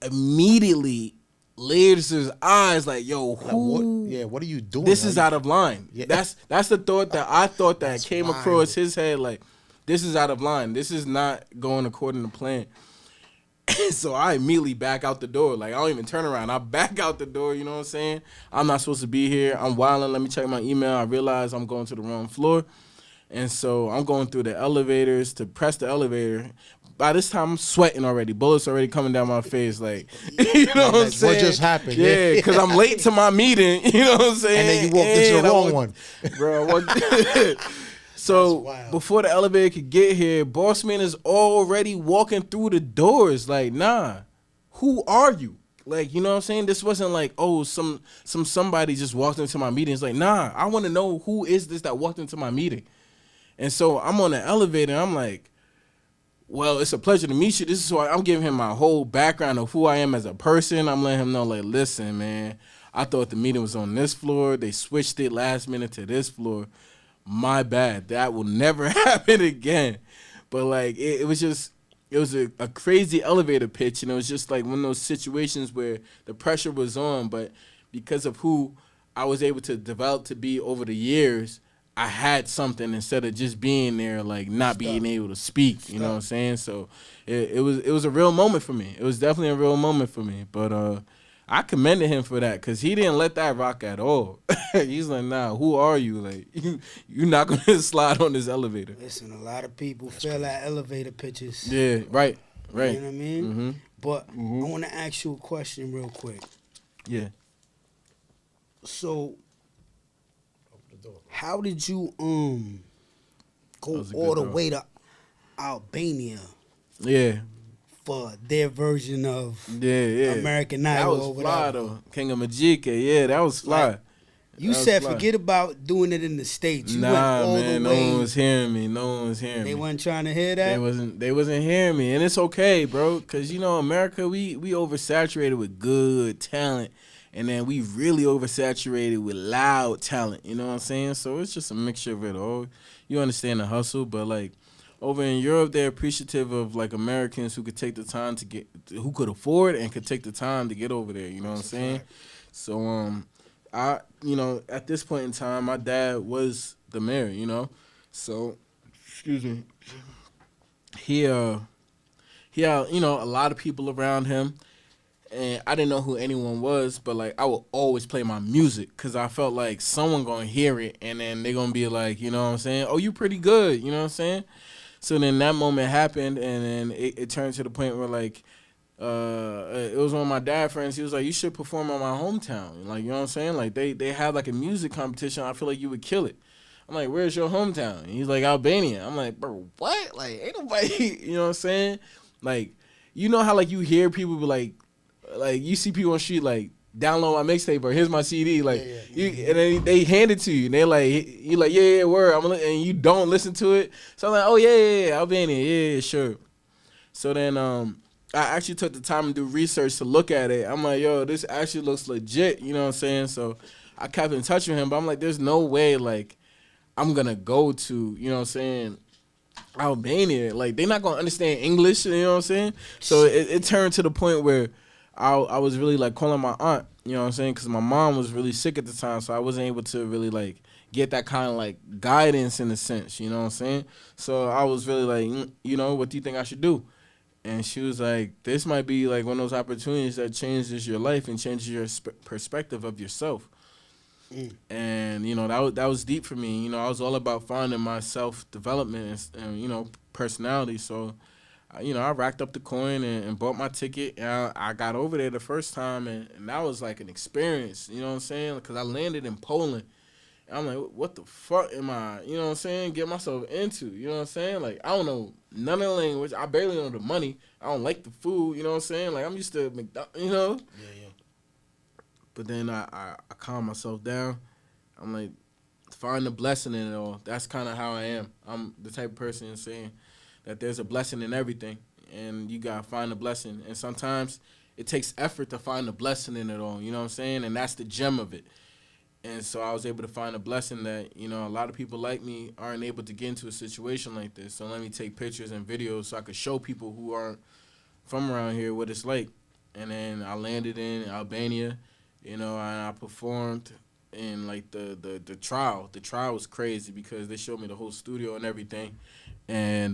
and immediately leers his eyes like, yo, who? Like what are you doing? This is out of line. Yeah. That's the thought that I thought that came wild. across his head. Like, this is out of line. This is not going according to plan. So I immediately back out the door. Like, I don't even turn around. I back out the door, you know what I'm saying? I'm not supposed to be here. I'm wilding. Let me check my email. I realize I'm going to the wrong floor. And so I'm going through the elevators to press the elevator. By this time, I'm sweating already. Bullets already coming down my face. Like, you know what I'm saying? What just happened? Yeah, because I'm late to my meeting. You know what I'm saying? And then you walked into the wrong one. Bro, I walked. So before the elevator could get here, boss man is already walking through the doors. Like, nah, who are you? Like, you know what I'm saying? This wasn't like, oh, somebody just walked into my meeting. It's like, nah, I want to know who is this that walked into my meeting. And so I'm on the elevator and I'm like, well, it's a pleasure to meet you. This is why I'm giving him my whole background of who I am as a person. I'm letting him know, like, listen, man, I thought the meeting was on this floor. They switched it last minute to this floor. My bad. That will never happen again. But, like, it was a crazy elevator pitch, and it was just, like, one of those situations where the pressure was on, but because of who I was able to develop to be over the years, I had something instead of just being there, like, not being able to speak, you know what I'm saying? So it was a real moment for me. It was definitely a real moment for me. But I commended him for that because he didn't let that rock at all. He's like, nah, who are you? Like, you're not going to slide on this elevator. Listen, a lot of people fail at elevator pitches. Yeah, right. You know what I mean? Mm-hmm. But I want to ask you a question real quick. Yeah. So, how did you go a all good the way to Albania Yeah. for their version of Yeah. American That Idol? was or fly, whatever? though. King of Majika. Yeah, that was fly. Like, you That was said fly. forget about doing it in the States. You went Nah, all man, the no way. one was hearing me. No one was hearing me. They wasn't trying to hear that. They wasn't hearing me, and it's okay, bro. Cause you know America, we oversaturated with good talent, and then we really oversaturated with loud talent. You know what I'm saying? So it's just a mixture of it all. You understand the hustle, but like over in Europe, they're appreciative of like Americans who could take the time to who could afford and could take the time to get over there. You know what I'm saying? So I, at this point in time, my dad was the mayor. So excuse me. He had a lot of people around him. And I didn't know who anyone was, but, like, I would always play my music because I felt like someone going to hear it, and then they're going to be like, you know what I'm saying? Oh, you pretty good, you know what I'm saying? So then that moment happened, and then it turned to the point where, like, it was one of my dad friends. He was like, you should perform in my hometown. Like, you know what I'm saying? Like, they have, like, a music competition. I feel like you would kill it. I'm like, where's your hometown? And he's like, Albania. I'm like, bro, what? Like, ain't nobody, you know what I'm saying? Like, you know how, like, you hear people be like, you see people on the street like, download my mixtape or here's my CD, like, and then they hand it to you and they're like, you like, yeah, word, and you don't listen to it. So I'm like, oh yeah, Albania, yeah, sure. So then I actually took the time to do research to look at it. I'm like, yo, this actually looks legit, you know what I'm saying? So I kept in touch with him, but I'm like, there's no way like I'm gonna go to, you know what I'm saying, Albania. Like, they're not gonna understand English, you know what I'm saying? So it turned to the point where I was really, like, calling my aunt, you know what I'm saying, because my mom was really sick at the time, so I wasn't able to really, like, get that kind of, like, guidance in a sense, you know what I'm saying? So I was really like, what do you think I should do? And she was like, this might be, like, one of those opportunities that changes your life and changes your perspective of yourself. And, that was deep for me. I was all about finding my self-development and personality, so I racked up the coin and bought my ticket. And I got over there the first time, and that was like an experience, you know what I'm saying? Because I landed in Poland. And I'm like, what the fuck am I, you know what I'm saying, get myself into, you know what I'm saying? Like, I don't know none of the language. I barely know the money. I don't like the food, you know what I'm saying? Like, I'm used to McDonald's, Yeah. But then I calm myself down. I'm like, find the blessing in it all. That's kind of how I am. I'm the type of person saying that there's a blessing in everything, and you got to find the blessing. And sometimes it takes effort to find the blessing in it all, you know what I'm saying? And that's the gem of it. And so I was able to find a blessing that, a lot of people like me aren't able to get into a situation like this. So let me take pictures and videos so I could show people who aren't from around here what it's like. And then I landed in Albania, and I performed in, like, the trial. The trial was crazy because they showed me the whole studio and everything. And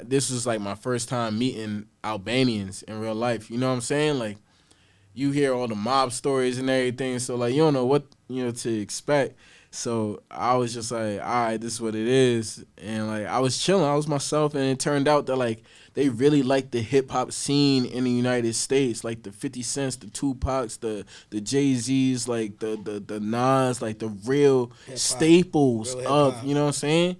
this was like my first time meeting Albanians in real life. You know what I'm saying? Like, you hear all the mob stories and everything, so like you don't know what to expect. So I was just like, all right, this is what it is. And like I was chilling, I was myself, and it turned out that like they really liked the hip hop scene in the United States, like the 50 Cents, the Tupacs, the Jay-Z's, like the Nas, like the real hip-hop, staples real of, you know what I'm saying?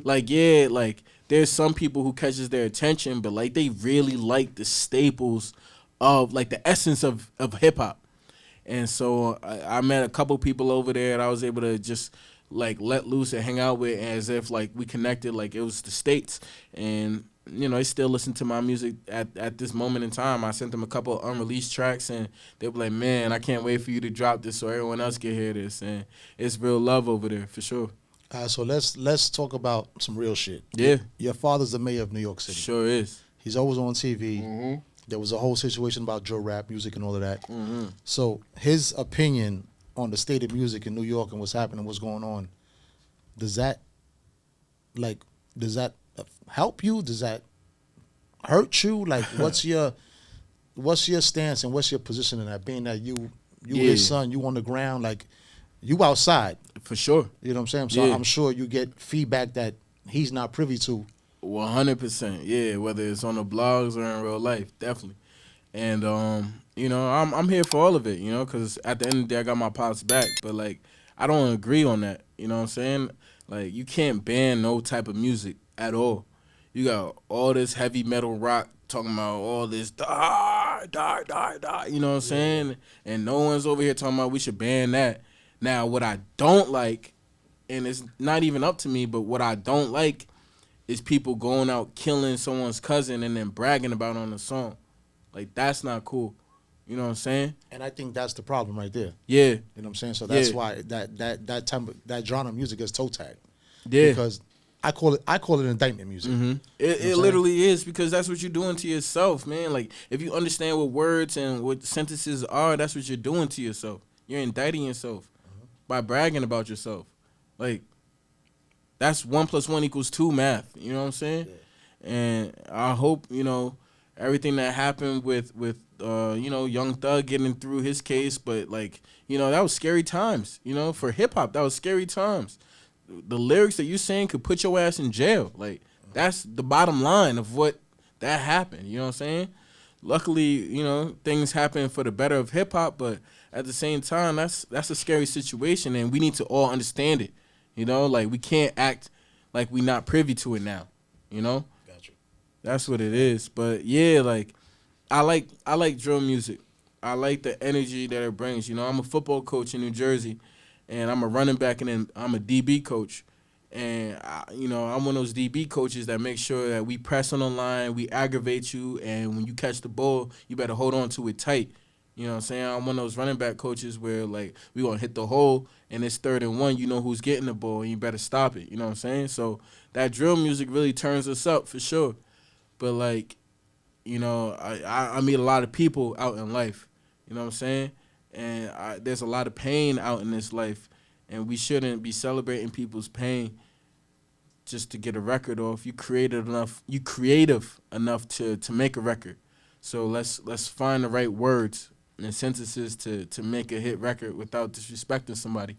Like, yeah, like there's some people who catches their attention, but like they really like the staples of like the essence of hip hop. And so I met a couple people over there and I was able to just like let loose and hang out with, as if like we connected like it was the States. And they still listen to my music at this moment in time. I sent them a couple of unreleased tracks and they were like, man, I can't wait for you to drop this so everyone else can hear this. And it's real love over there for sure. All right, so let's talk about some real shit. Yeah. Your father's the mayor of New York City. Sure is. He's always on TV. Mm-hmm. There was a whole situation about Joe rap music and all of that. Mm-hmm. So his opinion on the state of music in New York and what's happening, what's going on, does that help you? Does that hurt you? Like, what's your stance and what's your position in that? Being that you his son, you on the ground, like you outside. For sure. You know what I'm saying? So I'm sure you get feedback that he's not privy to. 100%, yeah. Whether it's on the blogs or in real life, definitely. And I'm here for all of it, because at the end of the day, I got my pops back. But like, I don't agree on that. You know what I'm saying? Like, you can't ban no type of music at all. You got all this heavy metal rock talking about all this die, you know what I'm saying? And no one's over here talking about we should ban that. Now, what I don't like, and it's not even up to me, but what I don't like is people going out killing someone's cousin and then bragging about it on the song. Like, that's not cool. You know what I'm saying? And I think that's the problem right there. Yeah. You know what I'm saying? So that's why that genre of music is toe tagged. Yeah. Because I call it indictment music. Mm-hmm. It literally is, because that's what you're doing to yourself, man. Like, if you understand what words and what sentences are, that's what you're doing to yourself. You're indicting yourself by bragging about yourself. Like, that's 1 + 1 = 2 math. You know what I'm saying? Yeah. And I hope, you know, everything that happened with you know, Young Thug getting through his case, but, like, you know, that was scary times. You know, for hip hop, that was scary times. The lyrics that you're saying could put your ass in jail. Like, that's the bottom line of what that happened. You know what I'm saying? Luckily, you know, things happen for the better of hip hop, but at the same time, that's a scary situation, and we need to all understand it. You know, like, we can't act like we not privy to it now. You know? Gotcha. That's what it is. But yeah, like, I like drill music. I like the energy that it brings. You know, I'm a football coach in New Jersey, and I'm a running back, and then I'm a DB coach. And, you know, I'm one of those DB coaches that make sure that we press on the line, we aggravate you, and when you catch the ball, you better hold on to it tight. You know what I'm saying? I'm one of those running back coaches where, like, we going to hit the hole, and it's 3rd and 1. You know who's getting the ball, and you better stop it. You know what I'm saying? So that drill music really turns us up for sure. But, like, you know, I meet a lot of people out in life. You know what I'm saying? And there's a lot of pain out in this life, and we shouldn't be celebrating people's pain just to get a record off. You creative enough to make a record. So let's find the right words and sentences to make a hit record without disrespecting somebody.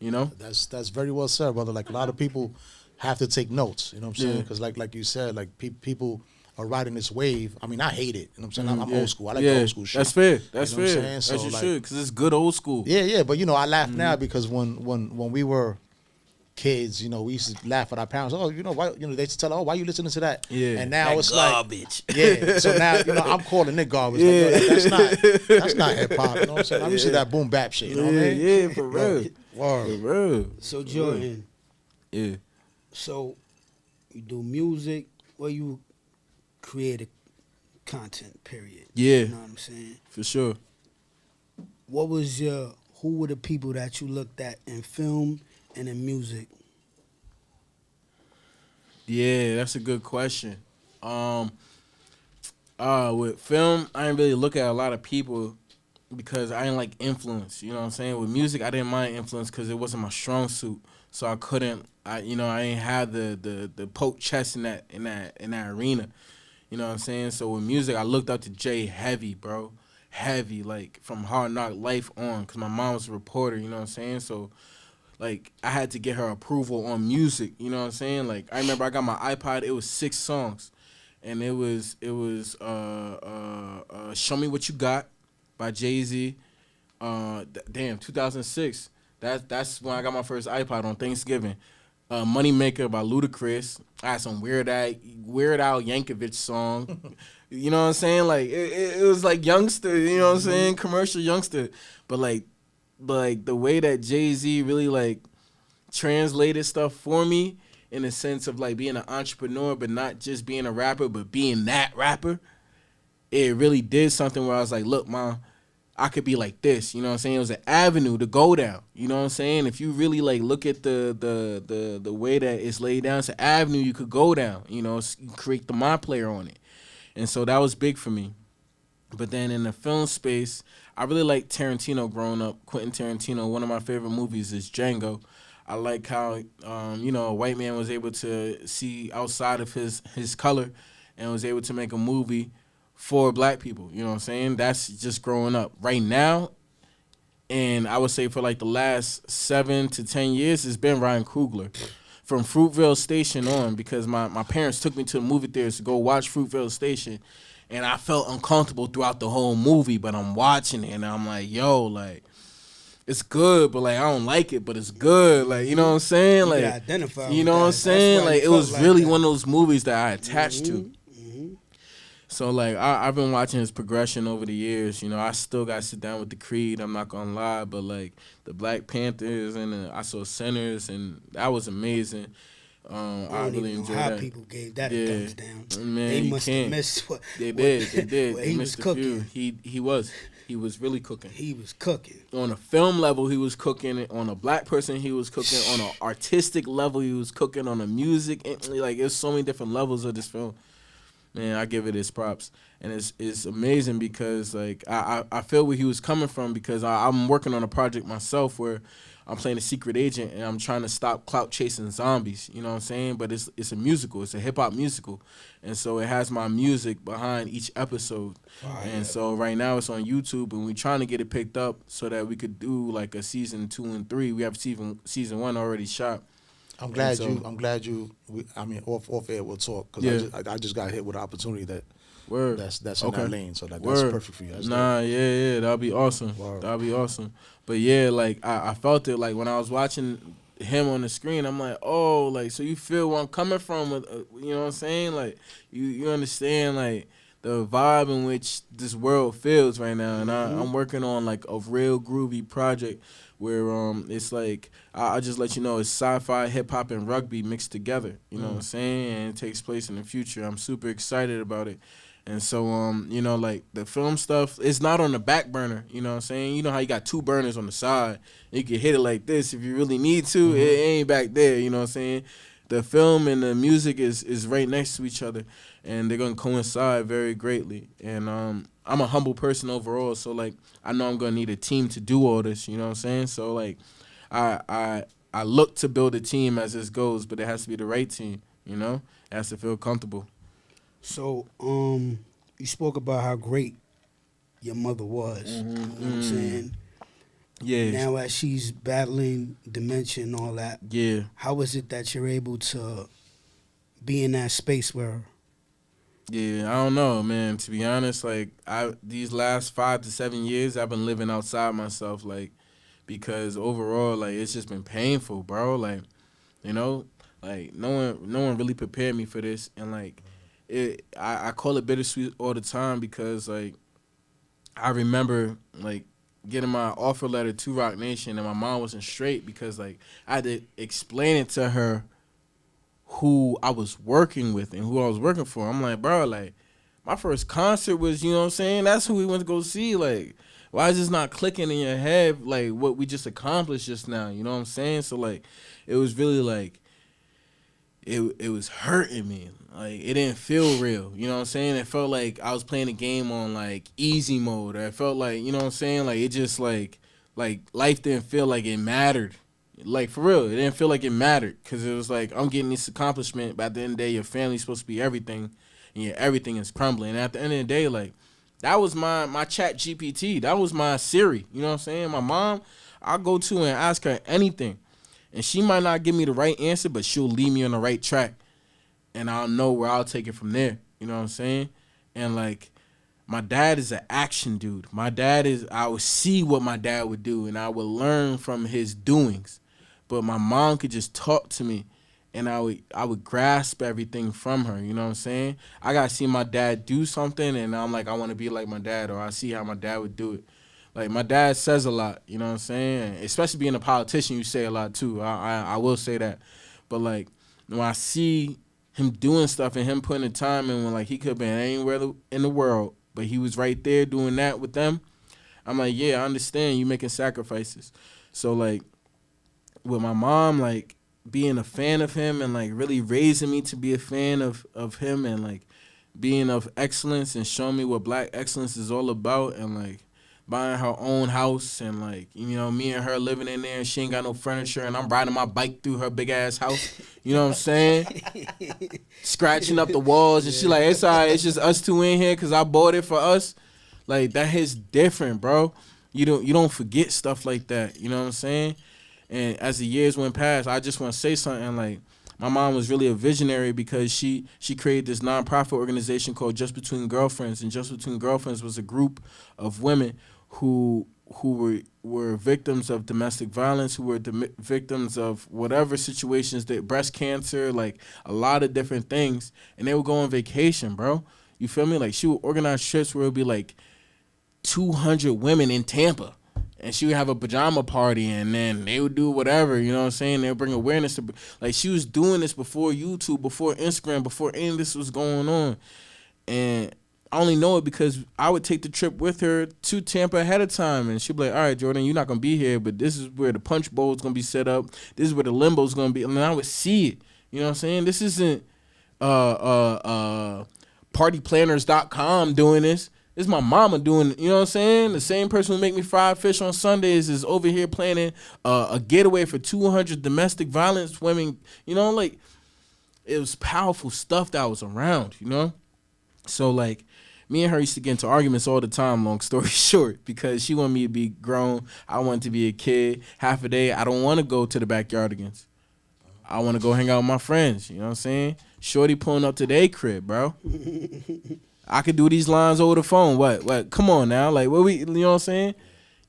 You know? That's very well said, brother. Like, a lot of people have to take notes. You know what I'm saying? Because like you said, like, people are riding this wave. I mean, I hate it. You know what I'm saying? I'm old school. I like the old school shit. That's fair. That's fair. You know what I'm saying? As you should, because it's good old school. Yeah. But, you know, I laugh now because when we were kids, you know, we used to laugh at our parents. Oh, you know, why? You know, they used to tell, oh, why you listening to that? Yeah. And now that it's garbage. Like, yeah. So now, you know, I'm calling it garbage. Yeah. Like, that's not hip hop. You know what I'm saying? I'm used to that boom bap shit. You know what I mean? Yeah, for real. Word. For real. So Jordan. Yeah. So you do music, or you create a content, period. Yeah. You know what I'm saying? For sure. Who were the people that you looked at in film and in music? Yeah, that's a good question. With film, I didn't really look at a lot of people because I didn't like influence. You know what I'm saying? With music, I didn't mind influence because it wasn't my strong suit. So I couldn't. I didn't have the poke chest in that arena. You know what I'm saying? So with music, I looked up to Jay heavy, bro. Heavy, like, from Hard Knock Life on, because my mom was a reporter, you know what I'm saying? So, like, I had to get her approval on music, you know what I'm saying? Like, I remember I got my iPod, it was 6 songs. And it was Show Me What You Got by Jay-Z. 2006. That's when I got my first iPod, on Thanksgiving. Moneymaker by Ludacris. I had some Weird Al Yankovic song. You know what I'm saying? Like, it was like youngster, you know what I'm saying? Commercial youngster. But like the way that Jay-Z really, like, translated stuff for me, in the sense of, like, being an entrepreneur, but not just being a rapper, but being that rapper, it really did something where I was like, look, Mom, I could be like this, you know what I'm saying? It was an avenue to go down, you know what I'm saying? If you really, like, look at the way that it's laid down, it's an avenue you could go down, you know, you create the My Player on it. And so that was big for me. But then in the film space, I really liked Tarantino growing up. Quentin Tarantino, one of my favorite movies is Django. I like how, a white man was able to see outside of his color and was able to make a movie for black people. You know what I'm saying? That's just growing up. Right now, and I would say for like the last 7 to 10 years, it's been Ryan Coogler. From Fruitvale Station on, because my parents took me to the movie theaters to go watch Fruitvale Station, and I felt uncomfortable throughout the whole movie, but I'm watching it, and I'm like, yo, like, it's good, but, like, I don't like it, but it's good. Like, you know what I'm saying? Like, identify you know what I'm saying? Like, it was like really one of those movies that I attached to. So, like, I've been watching his progression over the years. You know, I still got to sit down with the Creed. I'm not going to lie. But, like, the Black Panthers and I saw Sinners, and that was amazing. I really even know enjoyed how that. people gave that Yeah. a thumbs down. Man, They you must can't. have missed what They what- did. They did. what They he missed was a few. cooking. He was really cooking. He was cooking. On a film level, he was cooking. On a black person, he was cooking. On an artistic level, he was cooking. On a music, like there's so many different levels of this film. Man, I give it his props, and it's amazing because like I feel where he was coming from because I'm working on a project myself where I'm playing a secret agent and I'm trying to stop clout chasing zombies. You know what I'm saying? But it's a musical. It's a hip hop musical, and so it has my music behind each episode. And so right now it's on YouTube, and we're trying to get it picked up so that we could do like a season 2 and 3. We have season 1 already shot. I'm glad you. Off air we'll talk because I just got hit with an opportunity that's in that lane, so that's perfect for you. That's yeah, that'll be awesome. Word. That'll be awesome. But yeah, like I felt it like when I was watching him on the screen. I'm like, oh, like so you feel where I'm coming from with, you know what I'm saying? Like you understand like the vibe in which this world feels right now, and I'm working on like a real groovy project. Where it's like I just let you know it's sci-fi, hip hop, and rugby mixed together. You know what I'm saying? And it takes place in the future. I'm super excited about it. And so you know, like the film stuff, it's not on the back burner. You know what I'm saying? You know how you got 2 burners on the side. You can hit it like this if you really need to. It ain't back there. You know what I'm saying? The film and the music is right next to each other, and they're gonna coincide very greatly. And I'm a humble person overall, so like I know I'm gonna need a team to do all this. You know what I'm saying? So like I look to build a team as this goes, but it has to be the right team. You know, it has to feel comfortable. So you spoke about how great your mother was. You know what I'm saying? Yeah. Now as she's battling dementia and all that, Yeah. how is it that you're able to be in that space with her? Yeah, I don't know, man. To be honest, like these last 5 to 7 years, I've been living outside myself, like because overall, like it's just been painful, bro. Like, you know, like no one really prepared me for this, and like I call it bittersweet all the time because like I remember like getting my offer letter to Roc Nation, and my mom wasn't straight because like I had to explain it to her who I was working with and who I was working for. I'm like, bro, like, my first concert was, you know what I'm saying? That's who we went to go see. Like, why is this not clicking in your head, like, what we just accomplished just now? You know what I'm saying? So, like, it was really, like, it was hurting me. Like, it didn't feel real. You know what I'm saying? It felt like I was playing a game on, like, easy mode. Or it felt like, you know what I'm saying? Like, it just, like life didn't feel like it mattered. Like, for real, it didn't feel like it mattered because it was like, I'm getting this accomplishment, but at the end of the day, your family's supposed to be everything, and your everything is crumbling. And at the end of the day, like, that was my chat GPT. That was my Siri. You know what I'm saying? My mom, I'll go to and ask her anything, and she might not give me the right answer, but she'll lead me on the right track, and I'll know where I'll take it from there. You know what I'm saying? And, like, my dad is an action dude. I would see what my dad would do, and I would learn from his doings. But my mom could just talk to me, and I would grasp everything from her. You know what I'm saying? I gotta see my dad do something, and I'm like, I want to be like my dad, or I see how my dad would do it. Like, my dad says a lot. You know what I'm saying? Especially being a politician, you say a lot too. I will say that. But like when I see him doing stuff and him putting the time in, when like he could have been anywhere in the world, but he was right there doing that with them, I'm like, yeah, I understand you making sacrifices. So like with my mom, like being a fan of him and like really raising me to be a fan of him and like being of excellence and showing me what black excellence is all about, and like buying her own house, and like, you know, me and her living in there and she ain't got no furniture and I'm riding my bike through her big ass house. You know what I'm saying? Scratching up the walls and she like, it's all right, it's just us two in here because I bought it for us. Like, that hits different, bro. You don't forget stuff like that. You know what I'm saying? And as the years went past, I just want to say something. Like, my mom was really a visionary because she created this nonprofit organization called Just Between Girlfriends. And Just Between Girlfriends was a group of women who were victims of domestic violence, who were victims of whatever situations, that breast cancer, like a lot of different things. And they would go on vacation, bro. You feel me? Like, she would organize trips where it would be like 200 women in Tampa. and she would have a pajama party, and then they would do whatever, you know what I'm saying? They would bring awareness to, like, she was doing this before YouTube, before Instagram, before any of this was going on. And I only know it because I would take the trip with her to Tampa ahead of time, and she'd be like, all right, Jordan, you're not going to be here, but this is where the punch bowl is going to be set up. This is where the limbo is going to be. And then I would see it. You know what I'm saying? This isn't partyplanners.com doing this. This is my mama doing it. You know what I'm saying? The same person who make me fried fish on Sundays is over here planning a getaway for 200 domestic violence women. You know, like, it was powerful stuff that was around, you know? So, like, me and her used to get into arguments all the time, long story short, because she wanted me to be grown. I wanted to be a kid. Half a day, I don't want to go to the Backyardigans. I want to go hang out with my friends, you know what I'm saying? Shorty pulling up to their crib, bro. I could do these lines over the phone. What? Come on now. Like, you know what I'm saying?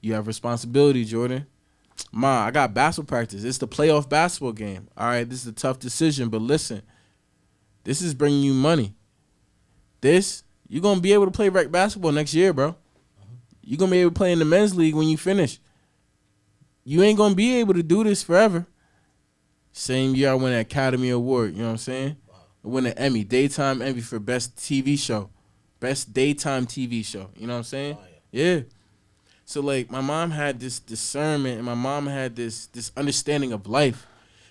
You have responsibility, Jordan. Ma, I got basketball practice. It's the playoff basketball game. All right, this is a tough decision, but listen, this is bringing you money. You're going to be able to play rec basketball next year, bro. You're going to be able to play in the men's league when you finish. You ain't going to be able to do this forever. Same year I won an Academy Award, you know what I'm saying? I won an Emmy, Daytime Emmy for Best TV Show. Best Daytime TV Show, you know what I'm saying? Yeah. So, like, my mom had this discernment, and my mom had this understanding of life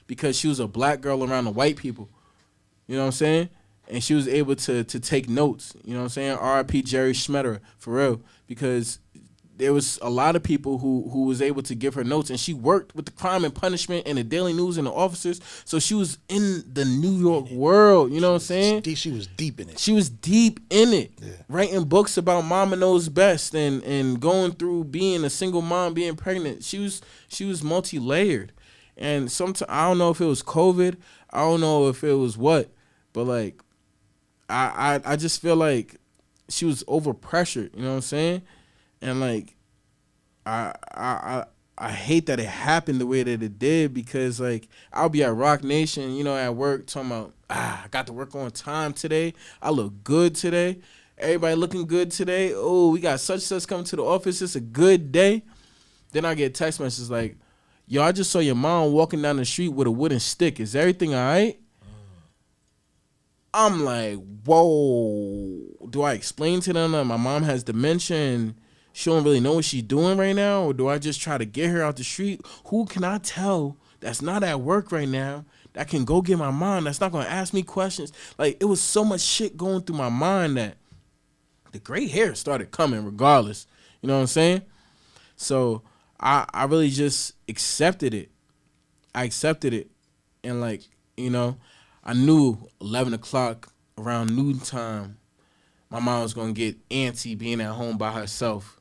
because she was a black girl around the white people, you know what I'm saying? And she was able to take notes, you know what I'm saying? R.I.P. Jerry Schmetter, for real, because there was a lot of people who was able to give her notes, and she worked with the Crime and Punishment and the Daily News and the officers, so she was in the New York world, you know what I'm saying? She was deep in it. She was deep in it, writing books about Mama Knows Best and going through being a single mom, being pregnant. She was multi-layered, and sometimes I don't know if it was COVID, I don't know if it was what, but like I just feel like she was overpressured, you know what I'm saying? And like I hate that it happened the way that it did, because like I'll be at Roc Nation, you know, at work talking about I got to work on time today. I look good today. Everybody looking good today. Oh, we got such coming to the office. It's a good day. Then I get text messages like, yo, I just saw your mom walking down the street with a wooden stick. Is everything all right? I'm like, whoa. Do I explain to them that my mom has dementia and she don't really know what she's doing right now? Or do I just try to get her out the street? Who can I tell that's not at work right now that can go get my mom, that's not going to ask me questions? Like, it was so much shit going through my mind that the gray hair started coming regardless. You know what I'm saying? So I really just accepted it. I accepted it. And like, you know, I knew 11 o'clock around noontime, my mom was going to get antsy being at home by herself,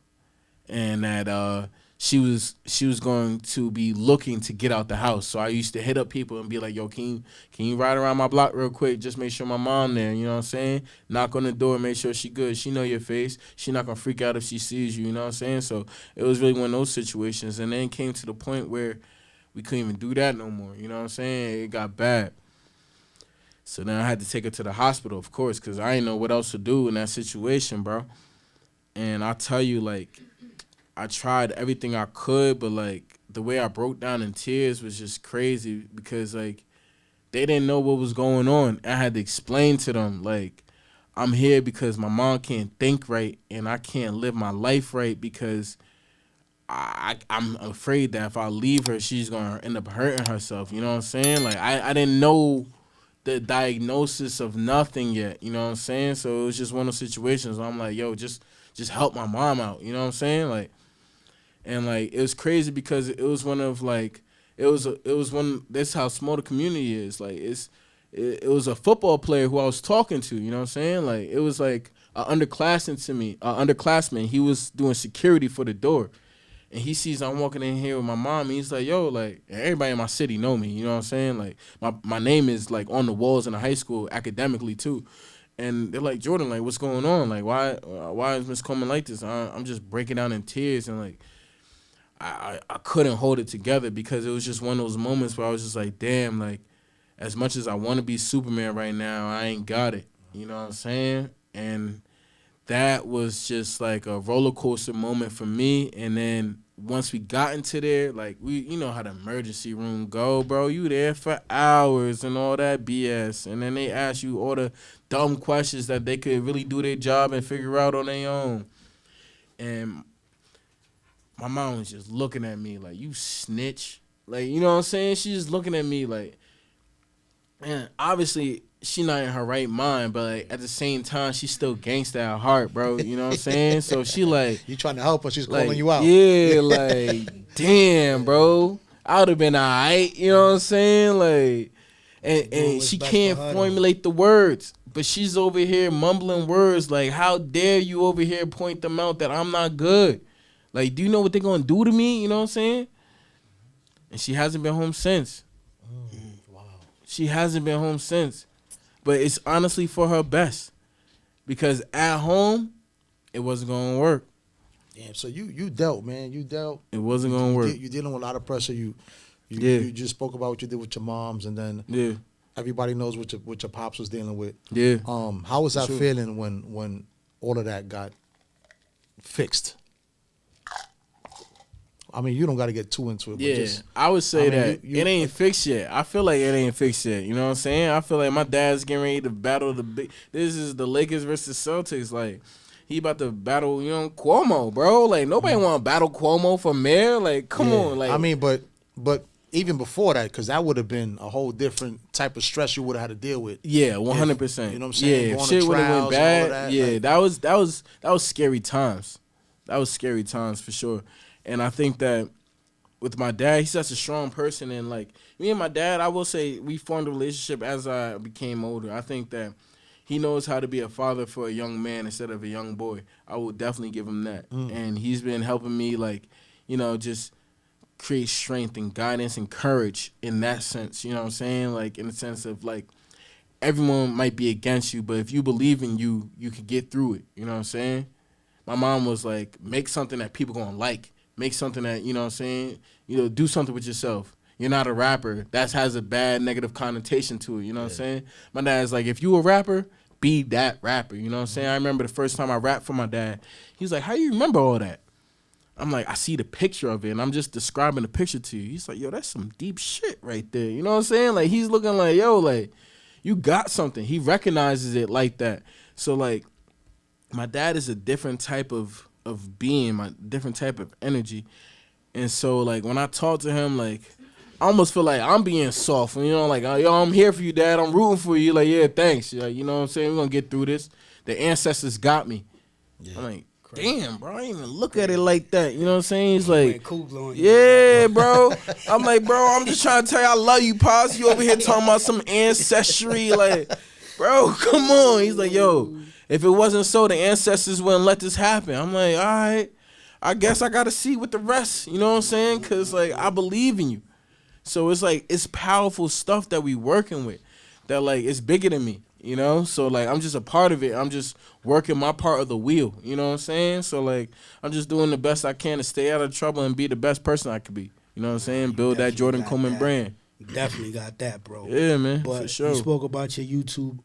and that she was going to be looking to get out the house. So I used to hit up people and be like, yo, can you ride around my block real quick? Just make sure my mom there, you know what I'm saying? Knock on the door, make sure she good. She know your face. She not going to freak out if she sees you know what I'm saying? So it was really one of those situations. And then it came to the point where we couldn't even do that no more, you know what I'm saying? It got bad. So then I had to take her to the hospital, of course, because I didn't know what else to do in that situation, bro. And I tell you, like, I tried everything I could, but, like, the way I broke down in tears was just crazy because, like, they didn't know what was going on. I had to explain to them, like, I'm here because my mom can't think right and I can't live my life right because I'm afraid that if I leave her, she's going to end up hurting herself. You know what I'm saying? Like, I didn't know the diagnosis of nothing yet, you know what I'm saying? So it was just one of those situations where I'm like, yo, just help my mom out, you know what I'm saying? Like, and like, it was crazy because it was one of like, that's how small the community is. Like, it was a football player who I was talking to, you know what I'm saying? Like, it was like an underclassman. He was doing security for the door. And he sees I'm walking in here with my mom, and he's like, yo, like, everybody in my city know me, you know what I'm saying? Like, my name is, like, on the walls in the high school academically, too. And they're like, Jordan, like, what's going on? Like, why is Miss Coleman like this? I'm just breaking down in tears, and, like, I couldn't hold it together because it was just one of those moments where I was just like, damn, like, as much as I want to be Superman right now, I ain't got it, you know what I'm saying? And that was just, like, a roller coaster moment for me, and then once we got into there, like you know how the emergency room go, bro. You there for hours and all that BS, and then they ask you all the dumb questions that they could really do their job and figure out on their own. And my mom was just looking at me like, you snitch. Like, you know what I'm saying? She's just looking at me like, man, obviously she not in her right mind, but like, at the same time, she's still gangsta at heart, bro. You know what I'm saying? So she like... You trying to help her, she's like, calling you out. Yeah, like, damn, bro. I would have been all right, you know what I'm saying? Like, and she can't formulate the words, but she's over here mumbling words like, how dare you over here point them out that I'm not good? Like, do you know what they're going to do to me? You know what I'm saying? And she hasn't been home since. Wow. She hasn't been home since. But it's honestly for her best. Because at home, it wasn't going to work. Damn, so you dealt, man. You dealt. It wasn't going to work. You're dealing with a lot of pressure. You just spoke about what you did with your moms, and then everybody knows what your pops was dealing with. Yeah. How was that feeling when all of that got fixed? I mean, you don't got to get too into it. But just, I would say that it ain't fixed yet. I feel like it ain't fixed yet. You know what I'm saying? I feel like my dad's getting ready to battle the big. This is the Lakers versus Celtics. Like, he about to battle, you know, Cuomo, bro. Like, nobody want to battle Cuomo for mayor. Like, come on. Like, I mean, but even before that, because that would have been a whole different type of stress you would have had to deal with. Yeah, 100%. You know what I'm saying? Yeah, Going shit to would have trials went bad. and all that. Yeah, like, that was scary times. That was scary times for sure. And I think that with my dad, he's such a strong person, and like me and my dad, I will say we formed a relationship as I became older. I think that he knows how to be a father for a young man instead of a young boy. I will definitely give him that. And he's been helping me, like, you know, just create strength and guidance and courage in that sense. You know what I'm saying? Like, in the sense of, like, everyone might be against you, but if you believe in you, you can get through it. You know what I'm saying? My mom was like, make something that people gonna like. Make something that, you know what I'm saying, you know, do something with yourself. You're not a rapper. That has a bad negative connotation to it, you know what I'm saying? My dad's like, if you a rapper, be that rapper, you know what I'm saying? I remember the first time I rapped for my dad. He was like, how you remember all that? I'm like, I see the picture of it, and I'm just describing the picture to you. He's like, yo, that's some deep shit right there, you know what I'm saying? Like, he's looking like, yo, like, you got something. He recognizes it like that. So, like, my dad is a different type of being, my different type of energy. And so, like, when I talk to him, like, I almost feel like I'm being soft. You know, like, yo, I'm here for you, Dad. I'm rooting for you. Like, yeah, thanks. Like, you know what I'm saying? We're going to get through this. The ancestors got me. Yeah. I'm like, damn, bro, I didn't even look at it like that. You know what I'm saying? He's like, yeah, bro. I'm like, bro, I'm just trying to tell you I love you, Pops. You over here talking about some ancestry. Like, bro, come on. He's like, yo, if it wasn't so, the ancestors wouldn't let this happen. I'm like, all right, I guess I got to see with the rest. You know what I'm saying? Because, like, I believe in you. So it's like, it's powerful stuff that we working with that, like, it's bigger than me, you know? So, like, I'm just a part of it. I'm just working my part of the wheel, you know what I'm saying? So, like, I'm just doing the best I can to stay out of trouble and be the best person I could be. You know what I'm saying? Build that Jordan Coleman brand. You definitely got that, bro. Yeah, man, but for sure. You spoke about your YouTube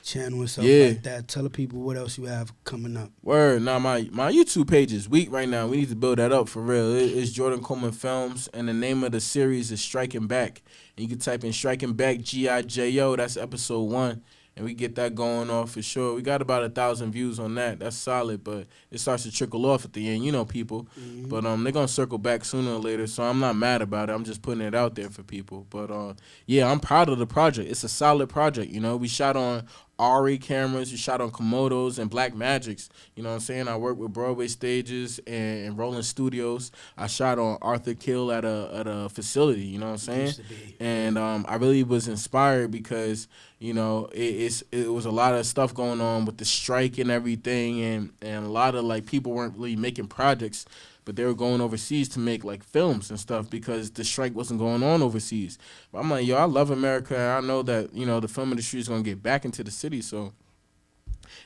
channel and stuff like that. Tell the people what else you have coming up. Word. Now, my YouTube page is weak right now. We need to build that up for real. It's Jordan Coleman Films, and the name of the series is Striking Back. And you can type in Striking Back, G-I-J-O. That's episode 1. And we get that going off for sure. We got about 1,000 views on that. That's solid, but it starts to trickle off at the end. You know people. Mm-hmm. But they're going to circle back sooner or later, so I'm not mad about it. I'm just putting it out there for people. But, yeah, I'm proud of the project. It's a solid project, you know. We shot on Ari cameras, we shot on Komodos and Black Magics. You know what I'm saying? I worked with Broadway stages and Rolling Studios. I shot on Arthur Kill at a facility, you know what I'm saying? And I really was inspired because, you know, it was a lot of stuff going on with the strike and everything, and a lot of, like, people weren't really making projects, but they were going overseas to make, like, films and stuff because the strike wasn't going on overseas. But I'm like, yo, I love America. I know that, you know, the film industry is going to get back into the city. So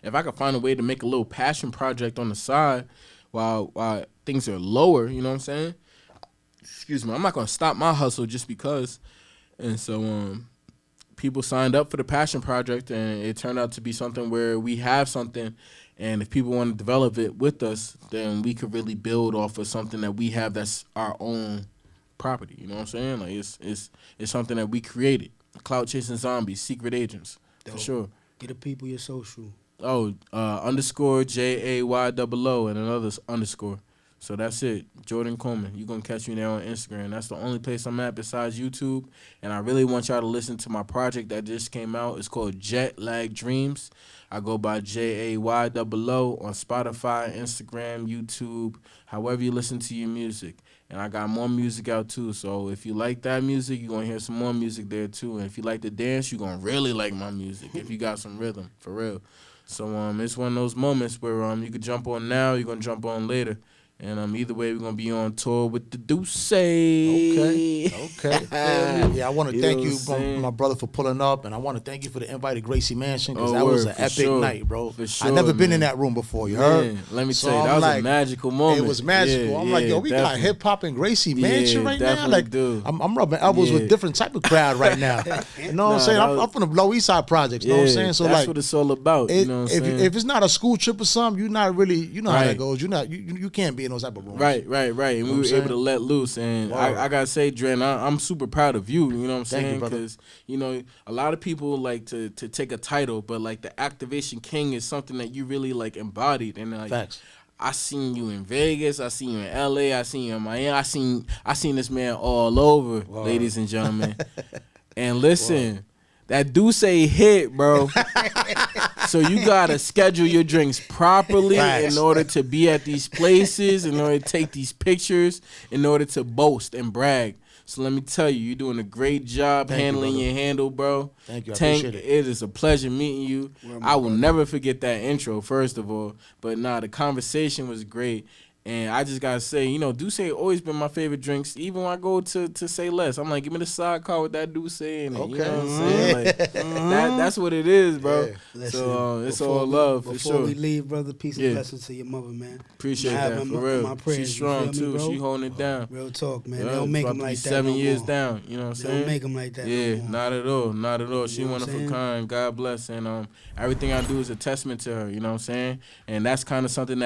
if I could find a way to make a little passion project on the side while things are lower, you know what I'm saying? Excuse me. I'm not going to stop my hustle just because. And so people signed up for the passion project, and it turned out to be something where we have something, And if people want to develop it with us, then we could really build off of something that we have that's our own property. You know what I'm saying? Like it's something that we created. Clout chasing zombies, secret agents, for sure. Get the people your social. Oh, underscore JAYOO and another underscore. So that's it. Jordan Coleman. You're going to catch me there on Instagram. That's the only place I'm at besides YouTube. And I really want y'all to listen to my project that just came out. It's called Jet Lag Dreams. I go by JAYOO on Spotify, Instagram, YouTube, however you listen to your music. And I got more music out too. So if you like that music, you're going to hear some more music there too. And if you like to dance, you're going to really like my music if you got some rhythm, for real. So it's one of those moments where you could jump on now, you're going to jump on later. And either way, we're going to be on tour with the Deuce. Okay. Yeah, I want to thank you, my brother, for pulling up. And I want to thank you for the invite to Gracie Mansion, because that was an epic night, bro. For sure, I've never been in that room before, you heard? Let me tell you, that was a magical moment. It was magical. I'm like, yo, we got hip-hop and Gracie Mansion right now? Like, I'm rubbing elbows with different type of crowd right now. You know what I'm saying? I'm from the Low East Side Projects, you know what I'm saying? So that's like, what it's all about, you know what I'm saying? If it's not a school trip or something, you're not really, you know how that goes. You can't be in those type of rooms. Right. And we were able to let loose. And I got to say, Dren, I'm super proud of you, you know what I'm saying? Because, a lot of people like to take a title, but like the Activation King is something that you really like embodied. And like, facts. I seen you in Vegas, I seen you in LA, I seen you in Miami, I seen this man all over, ladies and gentlemen. And listen, that Deuce hit, bro. So you gotta schedule your drinks properly in order to be at these places, in order to take these pictures, in order to boast and brag. So let me tell you, you're doing a great job handling your handle, bro. Thank you, I Tank, appreciate it is a pleasure meeting you. I will never forget that intro, first of all. But the conversation was great. And I just gotta say, Deuce always been my favorite drinks. Even when I go to Say Less, I'm like, give me the sidecar with that Deuce in it. Okay. You know what I'm saying? Like, that's what it is, bro. Yeah. Listen, so it's all love, for sure. Before we leave, brother, peace and blessings to your mother, man. Appreciate that, for real. My prayers, she's strong, too. Me, she holding it down. Real talk, man. They don't make them like that 7 no years more. down, you know what I'm saying? They don't make them like that Yeah, no more. not at all. She one of a kind. God bless. And everything I do is a testament to her, you know what I'm saying? And that's kind of something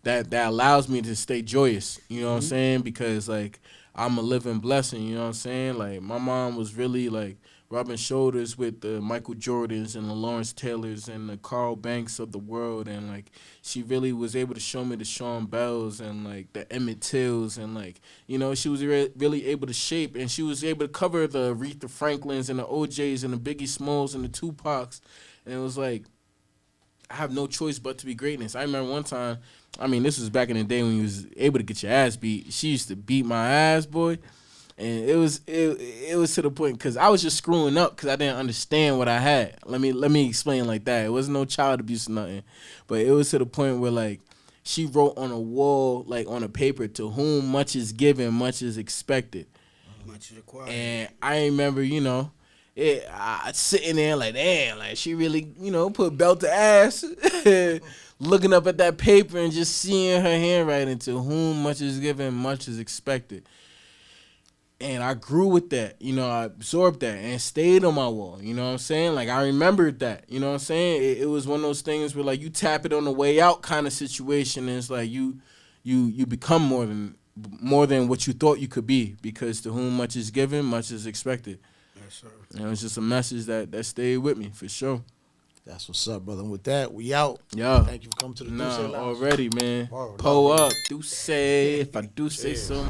that allows me to stay joyous, you know what I'm saying? Because, like, I'm a living blessing, you know what I'm saying? Like, my mom was really, like, rubbing shoulders with the Michael Jordans and the Lawrence Taylors and the Carl Banks of the world. And, like, she really was able to show me the Sean Bells and, like, the Emmett Tills. And, like, she was really able to shape. And she was able to cover the Aretha Franklins and the OJs and the Biggie Smalls and the Tupacs. And it was like, I have no choice but to be greatness. I remember one time, this was back in the day when you was able to get your ass beat. She used to beat my ass, boy. And it was to the point, because I was just screwing up because I didn't understand what I had. Let me explain like that. It wasn't no child abuse or nothing. But it was to the point where, like, she wrote on a wall, like on a paper, to whom much is given, much is expected. Much is required. And I remember, sitting there like, damn, like she really, put belt to ass, looking up at that paper and just seeing her handwriting, to whom much is given, much is expected. And I grew with that, I absorbed that and stayed on my wall, you know what I'm saying? Like, I remembered that, you know what I'm saying? It was one of those things where, like, you tap it on the way out kind of situation, and it's like you become more than what you thought you could be, because to whom much is given, much is expected. Yes, sir. And it was just a message that stayed with me, for sure. That's what's up, brother. And with that, we out. Yeah. Thank you for coming to the Deuce Lounge. Already, man. Word, Pull up. Deuce, if I do say so.